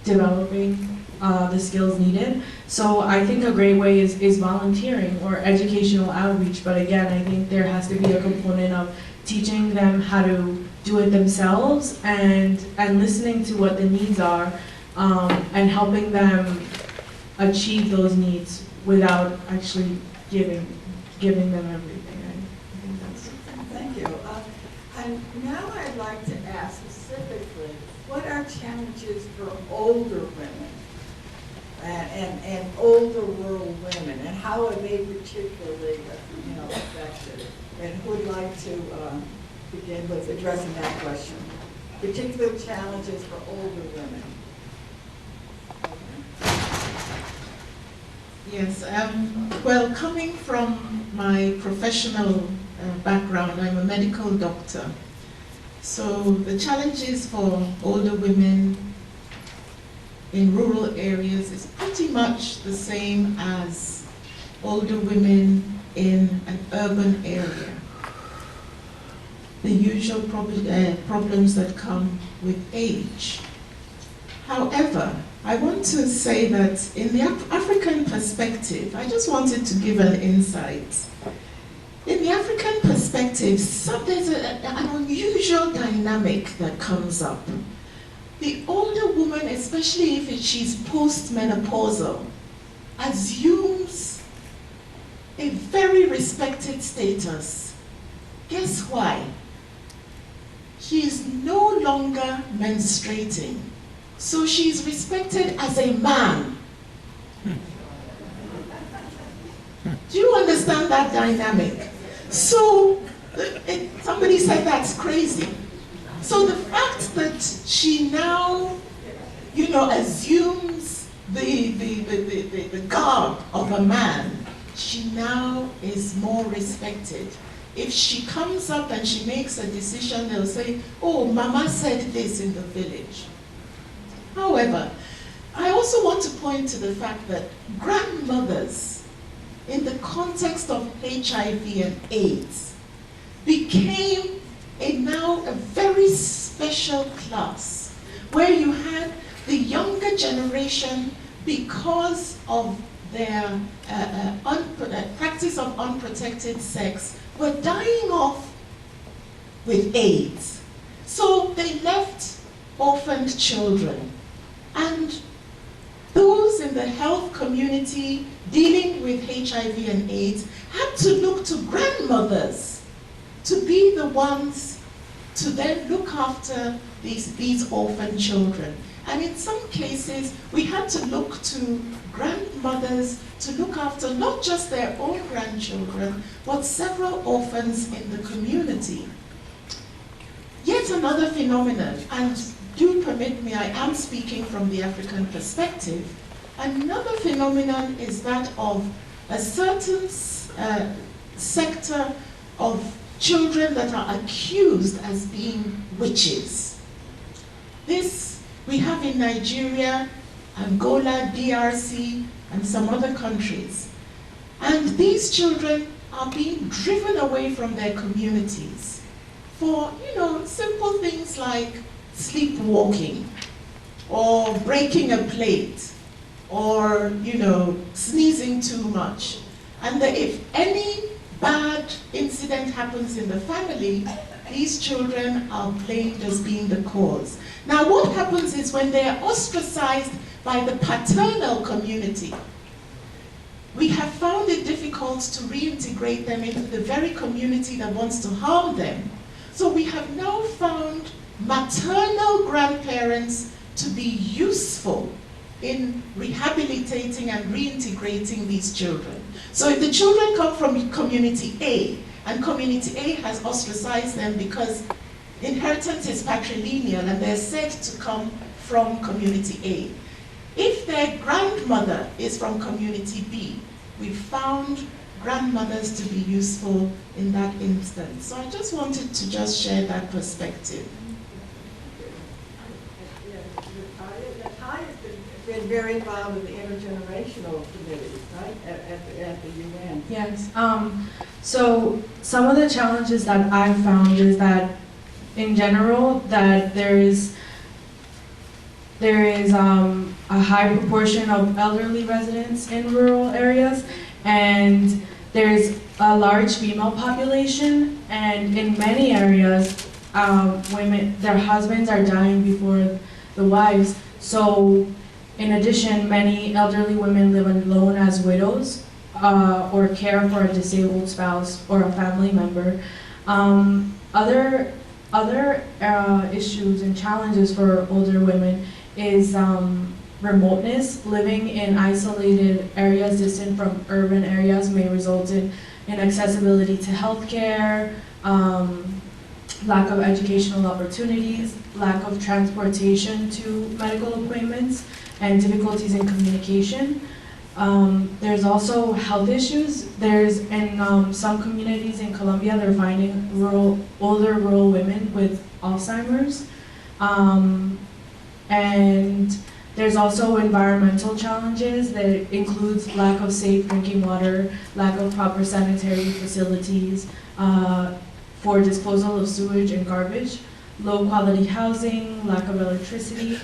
developing the skills needed. So I think a great way is volunteering or educational outreach, but again, I think there has to be a component of teaching them how to do it themselves and listening to what the needs are, and helping them achieve those needs without actually giving them everything. I think that's. Thank you. And now I'd like to ask specifically, what are challenges for older women and older rural women, and how are they particularly, affected? And who would like to begin with addressing that question? Particular challenges for older women. Yes, well, coming from my professional background, I'm a medical doctor. So the challenges for older women in rural areas is pretty much the same as older women in an urban area. The usual problems that come with age. However, I want to say that in the African perspective, I just wanted to give an insight. In the African perspective, there's an unusual dynamic that comes up. The older woman, especially if she's postmenopausal, assumes a very respected status. Guess why? She is no longer menstruating. So she's respected as a man. Do you understand that dynamic? So somebody said that's crazy. So the fact that she now, assumes the garb of a man, she now is more respected. If she comes up and she makes a decision, they'll say, oh, Mama said this in the village. However, I also want to point to the fact that grandmothers, in the context of HIV and AIDS, became now a very special class, where you had the younger generation, because of their practice of unprotected sex, were dying off with AIDS. So they left orphaned children. And those in the health community dealing with HIV and AIDS had to look to grandmothers to be the ones to then look after these orphan children. And in some cases, we had to look to grandmothers to look after not just their own grandchildren, but several orphans in the community. Yet another phenomenon, and do permit me, I am speaking from the African perspective. Another phenomenon is that of a certain sector of children that are accused as being witches. This we have in Nigeria, Angola, DRC, and some other countries. And these children are being driven away from their communities for, simple things like sleepwalking, or breaking a plate, or, sneezing too much. And that if any bad incident happens in the family, these children are blamed as being the cause. Now what happens is when they are ostracized by the paternal community, we have found it difficult to reintegrate them into the very community that wants to harm them. So we have now found maternal grandparents to be useful in rehabilitating and reintegrating these children. So if the children come from community A, and community A has ostracized them because inheritance is patrilineal and they're said to come from community A. If their grandmother is from community B, we've found grandmothers to be useful in that instance. So I just wanted to just share that perspective. Been very involved in the intergenerational committees, right, at the UN. Yes. So some of the challenges that I've found is that, in general, that there is a high proportion of elderly residents in rural areas, and there's a large female population, and in many areas, women, their husbands are dying before the wives. So, in addition, many elderly women live alone as widows, or care for a disabled spouse or a family member. Other issues and challenges for older women is remoteness. Living in isolated areas distant from urban areas may result in inaccessibility to healthcare, lack of educational opportunities, lack of transportation to medical appointments, and difficulties in communication. There's also health issues. There's in some communities in Colombia, they're finding older rural women with Alzheimer's. And there's also environmental challenges that includes lack of safe drinking water, lack of proper sanitary facilities for disposal of sewage and garbage, low quality housing, lack of electricity.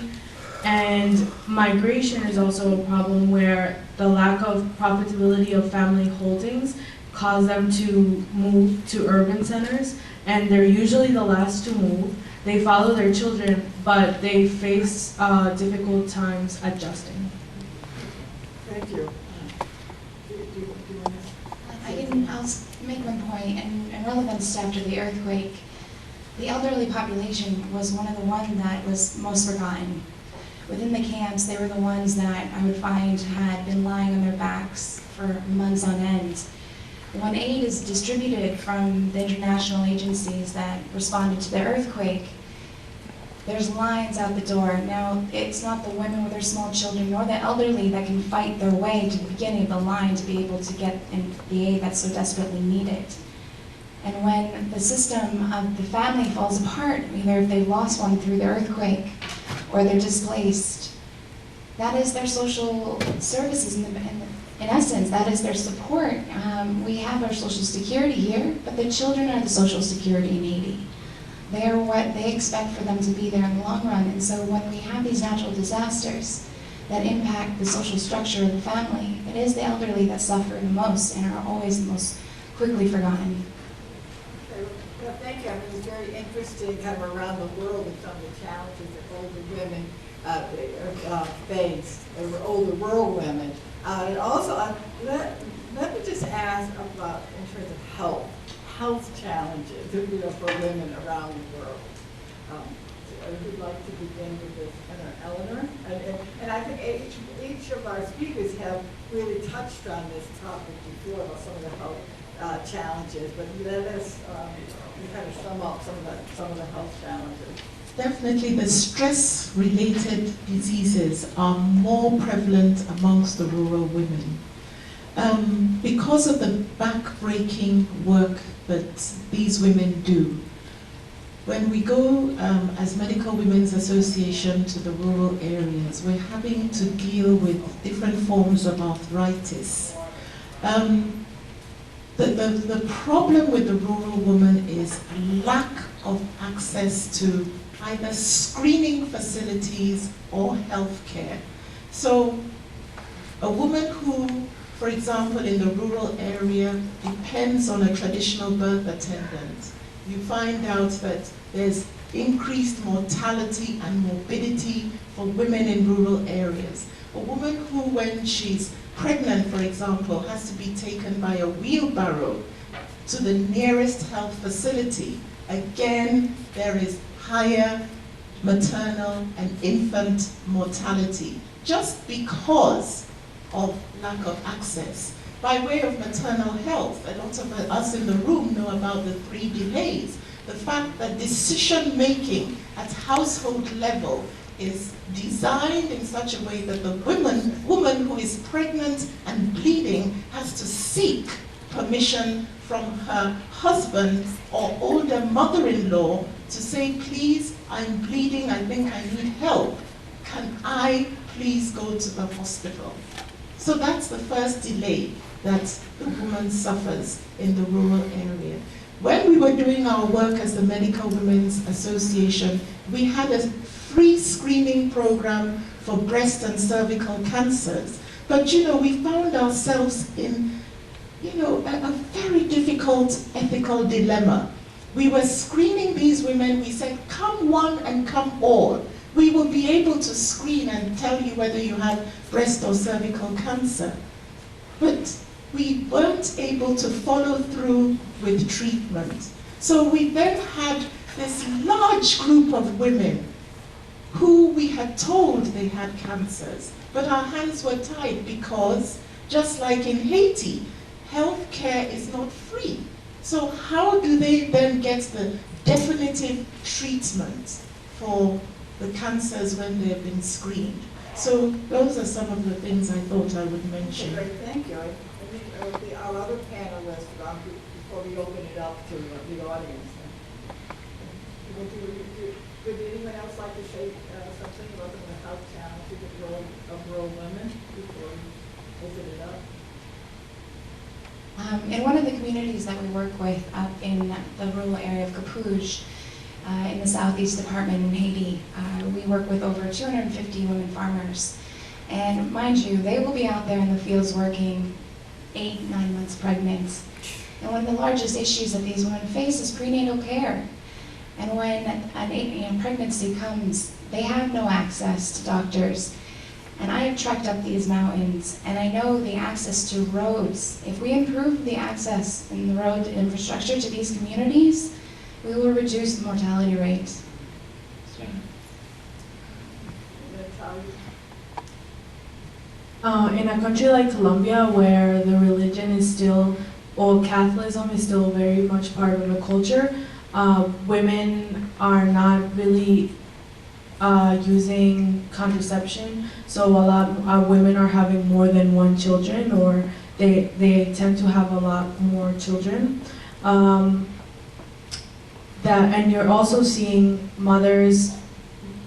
And migration is also a problem where the lack of profitability of family holdings cause them to move to urban centers, and they're usually the last to move. They follow their children, but they face difficult times adjusting. Thank you. I'll make one point. In relevance after the earthquake, the elderly population was one of the ones that was most forgotten. Within the camps, they were the ones that I would find had been lying on their backs for months on end. When aid is distributed from the international agencies that responded to the earthquake, there's lines out the door. Now, it's not the women with their small children nor the elderly that can fight their way to the beginning of the line to be able to get the aid that's so desperately needed. And when the system of the family falls apart, either if they've lost one through the earthquake or they're displaced, that is their social services. In essence, that is their support. We have our social security here, but the children are the social security in Haiti. They are what they expect for them to be there in the long run. And so when we have these natural disasters that impact the social structure of the family, it is the elderly that suffer the most and are always the most quickly forgotten. Well, thank you. I mean, it's very interesting kind of around the world with some of the challenges that older women face, or older rural women. And also, let me just ask about, in terms of health challenges, for women around the world. So I would like to begin with this, Eleanor. And I think each of our speakers have really touched on this topic before about some of the health challenges, but let us kind of sum up some of the health challenges. Definitely the stress-related diseases are more prevalent amongst the rural women. Because of the back-breaking work that these women do. When we go as Medical Women's Association to the rural areas, we're having to deal with different forms of arthritis. The problem with the rural woman is lack of access to either screening facilities or health care. So a woman who, for example, in the rural area, depends on a traditional birth attendant, you find out that there's increased mortality and morbidity for women in rural areas. A woman who, when she's pregnant, for example, has to be taken by a wheelbarrow to the nearest health facility, again, there is higher maternal and infant mortality, just because of lack of access. By way of maternal health, a lot of us in the room know about the 3 delays. The fact that decision-making at household level is designed in such a way that the woman who is pregnant and bleeding has to seek permission from her husband or older mother-in-law to say, please, I'm bleeding, I think I need help. Can I please go to the hospital? So that's the first delay. that the woman suffers in the rural area. When we were doing our work as the Medical Women's Association, we had a free screening program for breast and cervical cancers. But we found ourselves in a very difficult ethical dilemma. We were screening these women. We said, come one and come all. We will be able to screen and tell you whether you have breast or cervical cancer. But we weren't able to follow through with treatment. So we then had this large group of women who we had told they had cancers, but our hands were tied because, just like in Haiti, health care is not free. So how do they then get the definitive treatment for the cancers when they've been screened? So those are some of the things I thought I would mention. Great, thank you. I think our other panelists, before we open it up to the audience. Would anyone else like to say something about the health challenges of rural women before we open it up? In one of the communities that we work with up in the rural area of Capuge, in the Southeast Department in Haiti, we work with over 250 women farmers. And mind you, they will be out there in the fields working 8-9 months pregnant. And one of the largest issues that these women face is prenatal care. And when a pregnancy comes, they have no access to doctors. And I have trekked up these mountains, and I know the access to roads. If we improve the access in the road infrastructure to these communities, we will reduce the mortality rate. In a country like Colombia, where the religion is still, or Catholicism is still very much part of the culture, women are not really using contraception, so a lot of women are having more than one children, or they tend to have a lot more children. And you're also seeing mothers,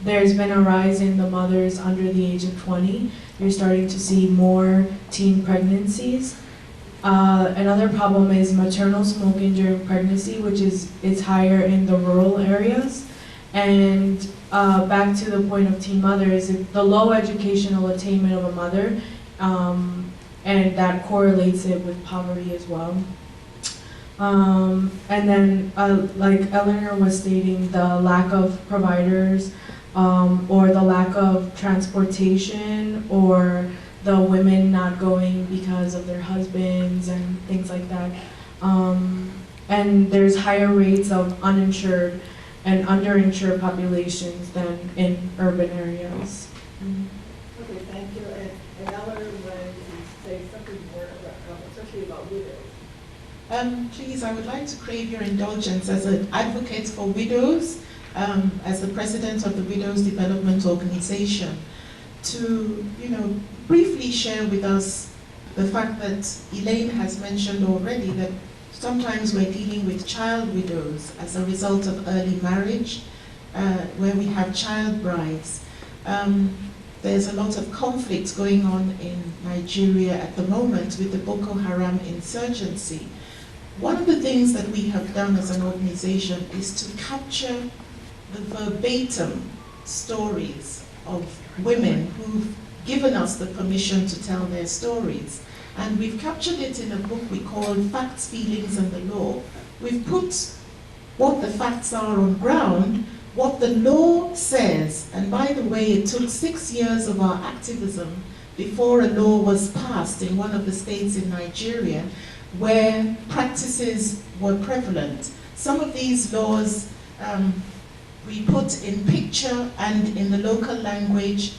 there's been a rise in the mothers under the age of 20. You're starting to see more teen pregnancies. Another problem is maternal smoking during pregnancy, which is higher in the rural areas. And back to the point of teen mothers, the low educational attainment of a mother, and that correlates it with poverty as well. And then, like Eleanor was stating, the lack of providers, or the lack of transportation, or the women not going because of their husbands and things like that. And there's higher rates of uninsured and underinsured populations than in urban areas. Okay, thank you. And Eleanor, when you say something more especially about widows. Please, I would like to crave your indulgence as an advocate for widows, as the president of the Widows Development Organization, to briefly share with us the fact that Elaine has mentioned already that sometimes we're dealing with child widows as a result of early marriage, where we have child brides. There's a lot of conflict going on in Nigeria at the moment with the Boko Haram insurgency. One of the things that we have done as an organization is to capture the verbatim stories of women who've given us the permission to tell their stories. And we've captured it in a book we call Facts, Feelings and the Law. We've put what the facts are on ground, what the law says, and by the way, it took 6 years of our activism before a law was passed in one of the states in Nigeria where practices were prevalent. Some of these laws we put in picture and in the local language: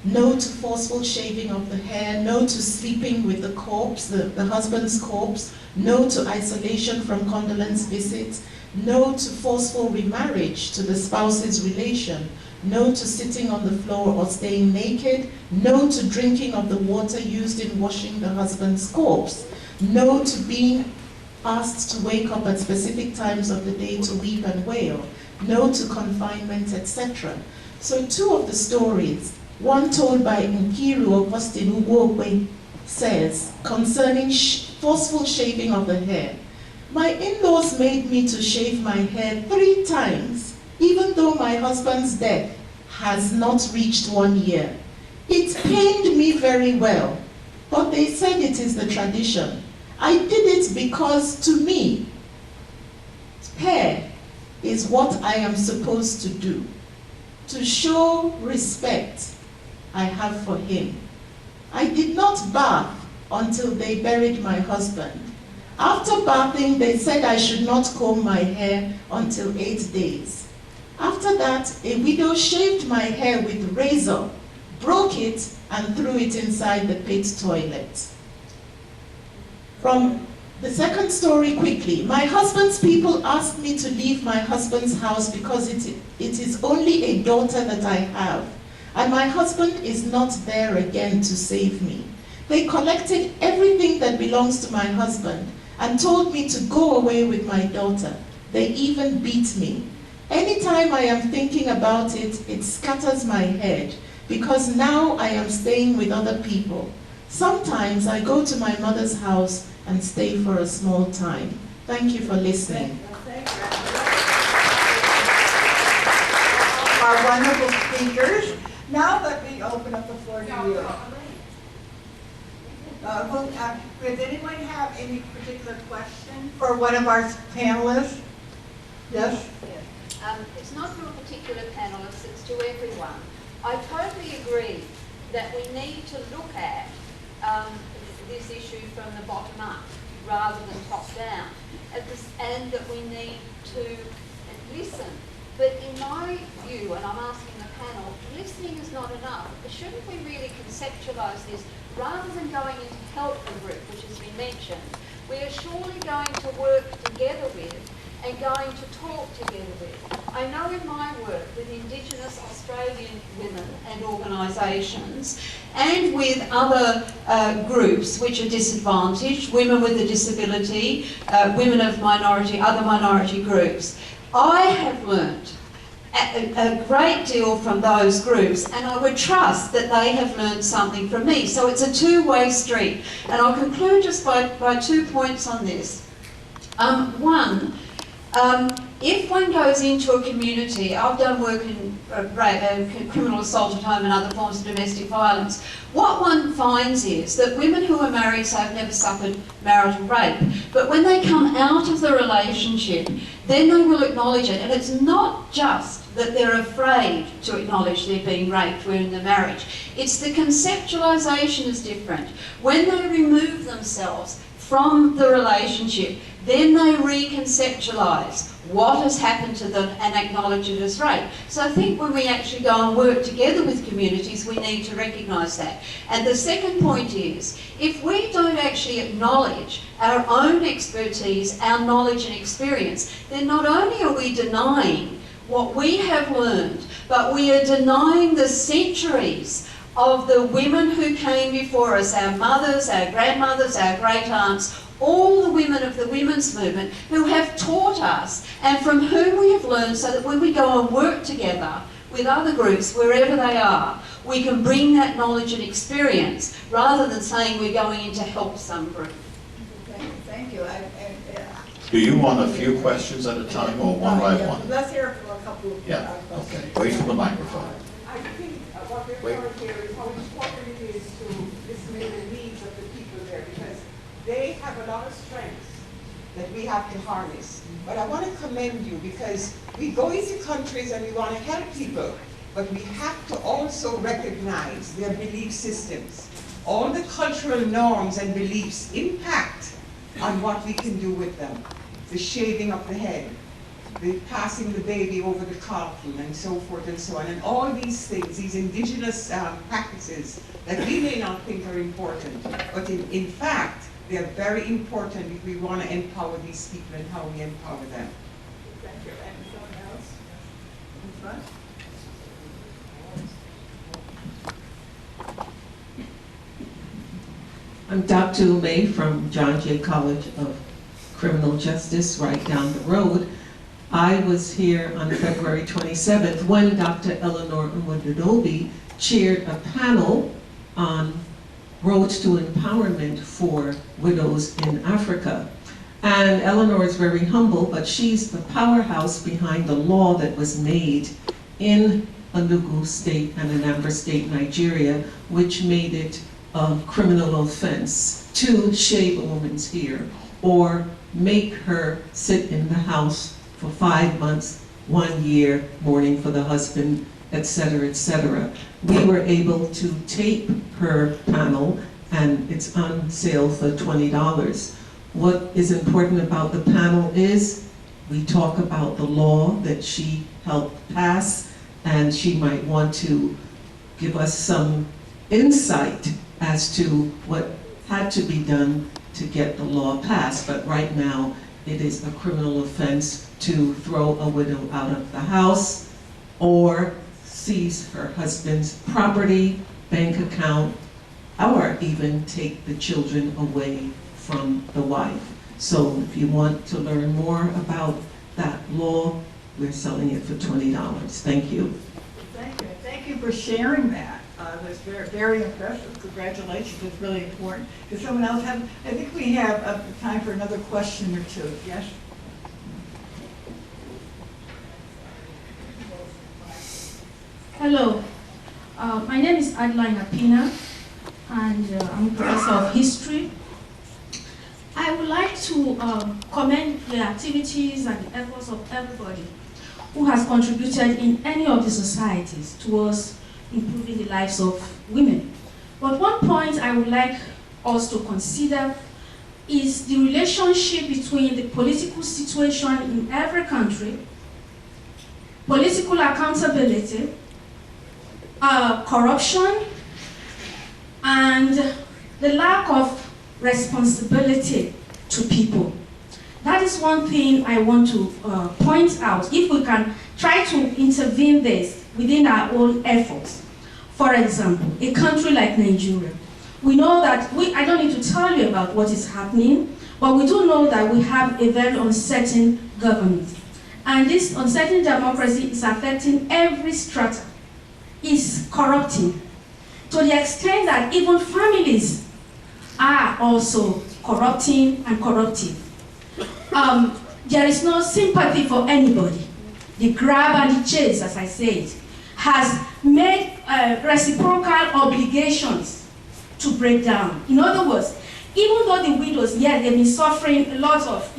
no to forceful shaving of the hair, no to sleeping with the corpse, the husband's corpse, no to isolation from condolence visits, no to forceful remarriage to the spouse's relation, no to sitting on the floor or staying naked, no to drinking of the water used in washing the husband's corpse, no to being asked to wake up at specific times of the day to weep and wail, no to confinement, etc. So 2 of the stories, one told by Nkiru Augustine Ugwokwe, says concerning forceful shaving of the hair. My in-laws made me to shave my hair 3 times, even though my husband's death has not reached 1 year. It pained me very well, but they said it is the tradition. I did it because to me, hair is what I am supposed to do, to show respect I have for him. I did not bath until they buried my husband. After bathing, they said I should not comb my hair until 8 days. After that, a widow shaved my hair with razor, broke it, and threw it inside the pit toilet. From the second story quickly, my husband's people asked me to leave my husband's house because it is only a daughter that I have, and my husband is not there again to save me. They collected everything that belongs to my husband and told me to go away with my daughter. They even beat me. Anytime I am thinking about it, it scatters my head because now I am staying with other people. Sometimes I go to my mother's house and stay for a small time. Thank you for listening. Our wonderful speakers. Now let me open up the floor to you. Does anyone have any particular question for one of our panelists? Yes? It's not to a particular panelist, it's to everyone. I totally agree that we need to look at this issue from the bottom up rather than top down, and that we need to listen. But in my view, and I'm asking the panel, listening is not enough. Shouldn't we really conceptualise this rather than going into help the group, which has been mentioned? We are surely going to work together with and going to talk together with. I know in my work with Indigenous Australian women and organisations and with other groups which are disadvantaged, women with a disability, women of minority, other minority groups, I have learnt a great deal from those groups, and I would trust that they have learned something from me. So it's a two-way street. And I'll conclude just by 2 points on this. One, if one goes into a community, I've done work in criminal assault at home and other forms of domestic violence, what one finds is that women who are married say have never suffered marital rape, but when they come out of the relationship, then they will acknowledge it. And it's not just that they're afraid to acknowledge they're being raped when in the marriage. It's the conceptualisation is different. When they remove themselves from the relationship, then they reconceptualise what has happened to them and acknowledge it as rape. So I think when we actually go and work together with communities, we need to recognise that. And the second point is, if we don't actually acknowledge our own expertise, our knowledge and experience, then not only are we denying what we have learned, but we are denying the centuries of the women who came before us, our mothers, our grandmothers, our great aunts, all the women of the women's movement who have taught us and from whom we have learned, so that when we go and work together with other groups, wherever they are, we can bring that knowledge and experience rather than saying we're going in to help some group. Thank you. Do you want a few questions at a time or one by one? Let's hear from a couple of Yeah, okay. Wait for the microphone. I think what we're hearing here is how important it is to listen to the needs of the people there, because they have a lot of strengths that we have to harness. But I want to commend you, because we go into countries and we want to help people, but we have to also recognize their belief systems. All the cultural norms and beliefs impact on what we can do with them. The shaving of the head, the passing the baby over the coffin, and so forth and so on. And all these things, these indigenous practices that we may not think are important, but in fact, they are very important if we want to empower these people and how we empower them. Thank you. And someone else in front? I'm Dr. Umay from John Jay College of Criminal Justice right down the road. I was here on February 27th when Dr. Eleanor Umudodobi chaired a panel on Road to Empowerment for Widows in Africa. And Eleanor is very humble, but she's the powerhouse behind the law that was made in Enugu State and Anambra State, Nigeria, which made it a criminal offense to shave a woman's hair or make her sit in the house for 5 months, 1 year, mourning for the husband, etc., etc. We were able to tape her panel, and it's on sale for $20. What is important about the panel is we talk about the law that she helped pass, and she might want to give us some insight as to what had to be done to get the law passed. But right now, it is a criminal offense to throw a widow out of the house or seize her husband's property, bank account, or even take the children away from the wife. So if you want to learn more about that law, we're selling it for $20. Thank you. Thank you. Thank you for sharing that. That's very, very impressive. Congratulations. It's really important. Does someone else have? I think we have time for another question or two. Yes? Hello. My name is Adeline Apina, and I'm a professor of history. I would like to commend the activities and the efforts of everybody who has contributed in any of the societies towards improving the lives of women. But one point I would like us to consider is the relationship between the political situation in every country, political accountability, corruption, and the lack of responsibility to people. That is one thing I want to point out. If we can try to intervene this within our own efforts. For example, a country like Nigeria. We know that, I don't need to tell you about what is happening, but we do know that we have a very uncertain government. And this uncertain democracy is affecting every strata. It's corrupting to the extent that even families are also corrupting and corruptive. There is no sympathy for anybody. The grab and the chase, as I said, has made reciprocal obligations to break down. In other words, even though the widows, yes, they've been suffering a lot of,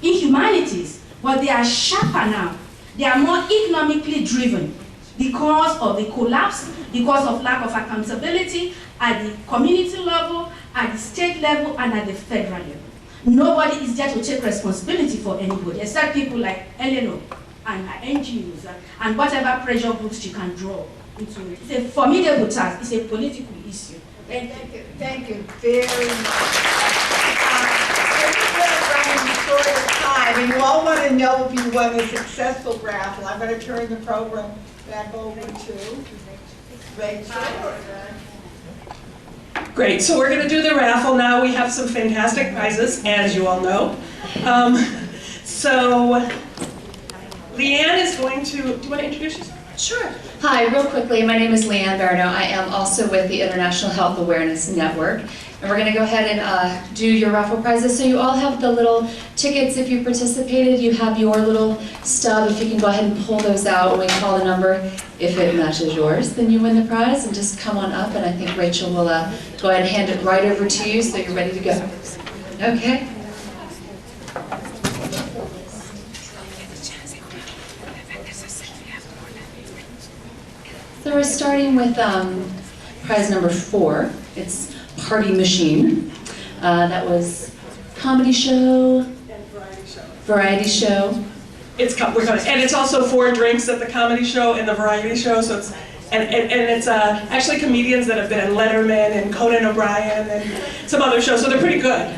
inhumanities, but they are sharper now. They are more economically driven because of the collapse, because of lack of accountability at the community level, at the state level, and at the federal level. Nobody is there to take responsibility for anybody, except people like Eleanor and her NGOs and whatever pressure groups she can draw into it. It's a formidable task. It's a political issue. Thank you. Thank you very much. We're running short of time, and you all want to know if you won a successful raffle. I'm going to turn the program back over to Rachel. Great, so we're going to do the raffle now. We have some fantastic prizes, as you all know. So Leanne is going to, do you want to introduce yourself? Sure. Hi, real quickly, my name is Leanne Barno. I am also with the International Health Awareness Network. And we're going to go ahead and do your raffle prizes. So you all have the little tickets if you participated. You have your little stub. If you can go ahead and pull those out when we call the number. If it matches yours, then you win the prize. And just come on up, and I think Rachel will go ahead and hand it right over to you so you're ready to go. Okay? So we're starting with prize number 4. It's Party Machine. That was comedy show. And variety show. Variety show. We're gonna, and it's also 4 drinks at the comedy show and the variety show. So it's and it's actually comedians that have been in Letterman and Conan O'Brien and some other shows. So they're pretty good.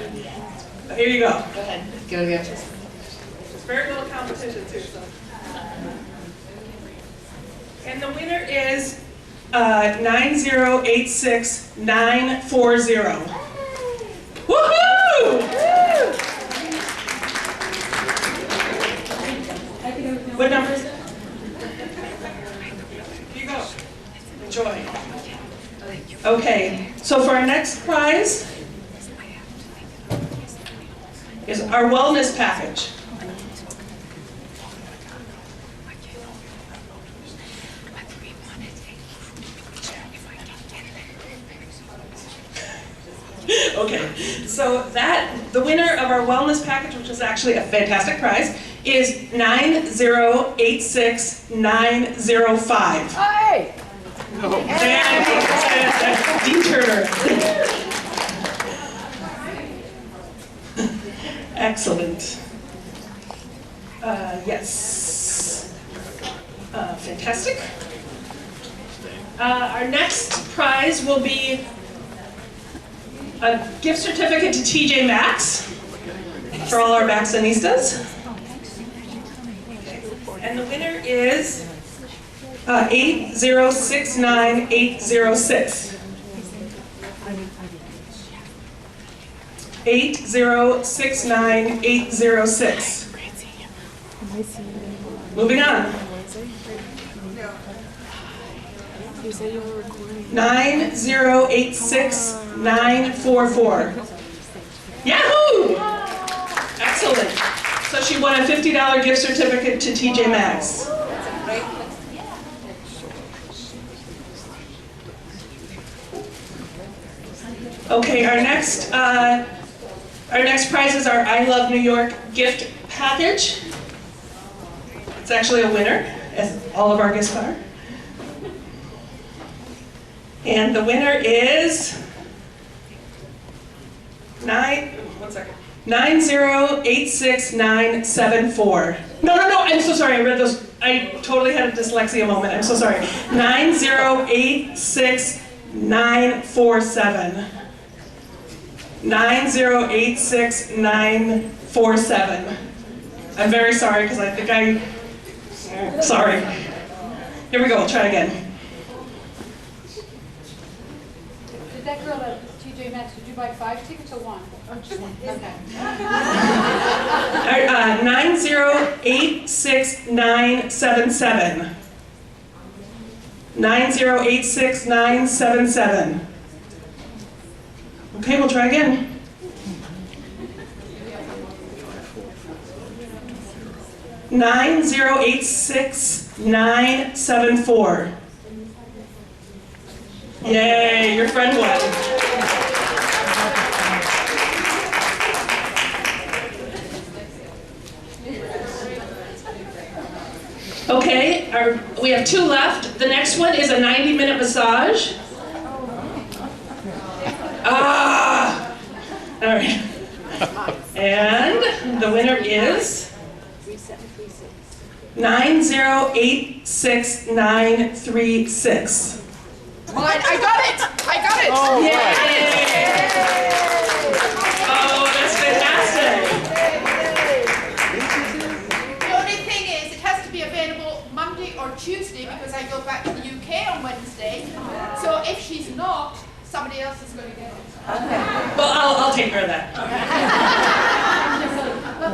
But here you go. Go ahead. Go. There's very little competition too. So. And the winner is 9086940. Woohoo! What number is it? Here you go. Enjoy. Okay, so So for our next prize is our wellness package. Okay, so the winner of our wellness package, which is actually a fantastic prize, is 9086905. Hey! Deter. Excellent. Yes. Fantastic. Our next prize will be a gift certificate to TJ Maxx for all our Maxxanistas. And the winner is 8069806. 8069806. Moving on. 9086944. Yahoo! Excellent. So she won a $50 gift certificate to TJ Maxx. Okay, our next prize is our I Love New York gift package. It's actually a winner, as all of our gifts are. And the winner is 9086974. No, I'm so sorry, I read those. I totally had a dyslexia moment. I'm so sorry. 9086947. 9086947. I'm very sorry because I think sorry. Here we go, we'll try again. Did that girl at TJ Maxx, did you buy 5 tickets or 1? Oh, just 1. Okay. 9086977. 9086977. Okay, we'll try again. Nine 9086974. Yay, your friend won. Okay, we have 2 left. The next one is a 90-minute massage. Ah! All right. And the winner is 9086936. I got it! Oh, yay! Oh, that's fantastic. The only thing is, it has to be available Monday or Tuesday because I go back to the UK on Wednesday. So if she's not, somebody else is going to get it. Well, I'll take care of that.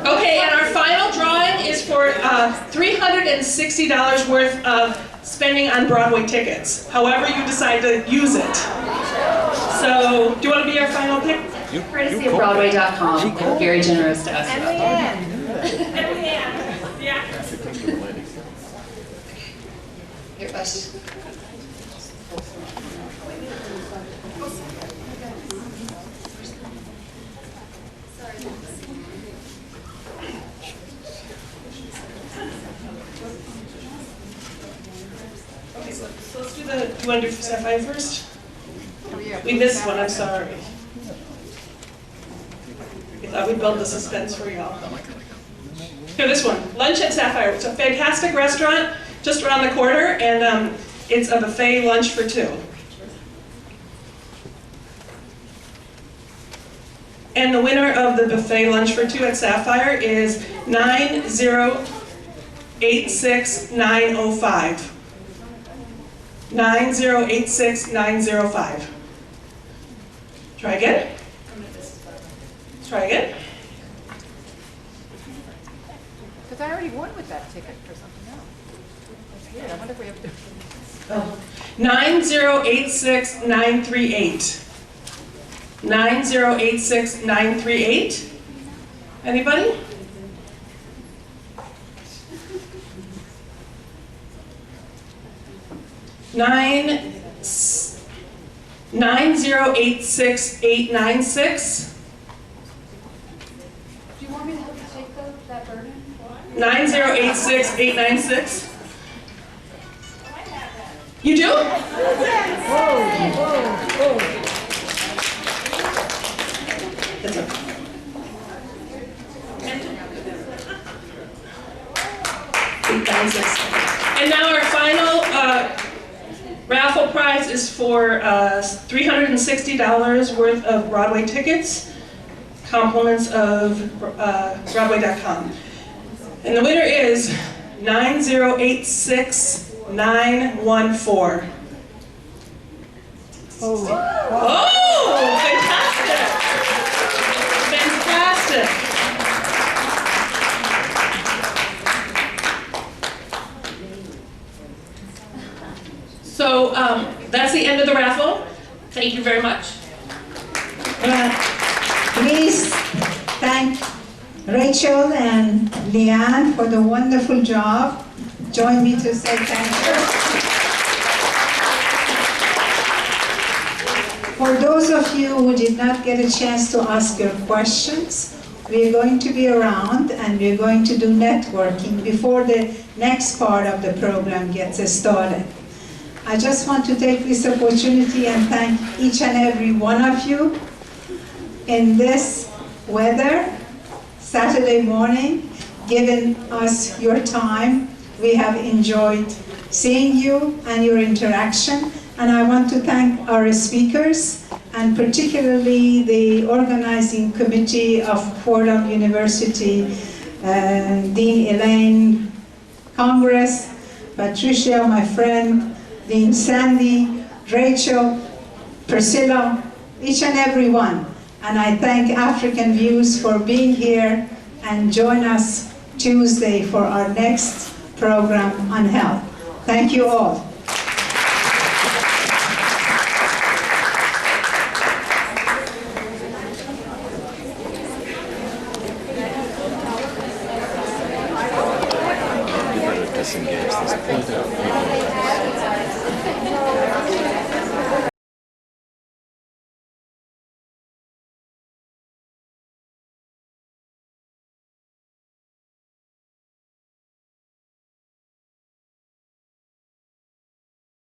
Okay, and our final drawing is for $360 worth of spending on Broadway tickets, however you decide to use it. So, do you want to be our final pick? Courtesy of Broadway.com. They're very generous to us. And Leanne, the actress. Here, us. Okay, so let's do do you want to do Sapphire first? We missed one, I'm sorry. We thought we'd build the suspense for y'all. Here, this one, Lunch at Sapphire. It's a fantastic restaurant just around the corner, and it's a buffet lunch for 2. And the winner of the buffet lunch for 2 at Sapphire is 9086905. 9086905. Try again. Try again. Because I already won with that ticket for something else. That's weird. I wonder if we have to. Oh. 9086938. 9086938. Anybody? Nine 9086896. Do you want me to help you take that burden? 9086896. You do? That's okay. And now our final raffle prize is for $360 worth of Broadway tickets, compliments of Broadway.com. And the winner is 9086914. Oh, fantastic! Fantastic! So that's the end of the raffle. Thank you very much. Please thank Rachel and Leanne for the wonderful job. Join me to say thank you. For those of you who did not get a chance to ask your questions, we are going to be around and we are going to do networking before the next part of the program gets started. I just want to take this opportunity and thank each and every one of you in this weather, Saturday morning, giving us your time. We have enjoyed seeing you and your interaction. And I want to thank our speakers and particularly the organizing committee of Fordham University, Dean Elaine, Congress, Patricia, my friend, Dean Sandy, Rachel, Priscilla, each and every one. And I thank African Views for being here and join us Tuesday for our next program on health. Thank you all. Disengage this point out.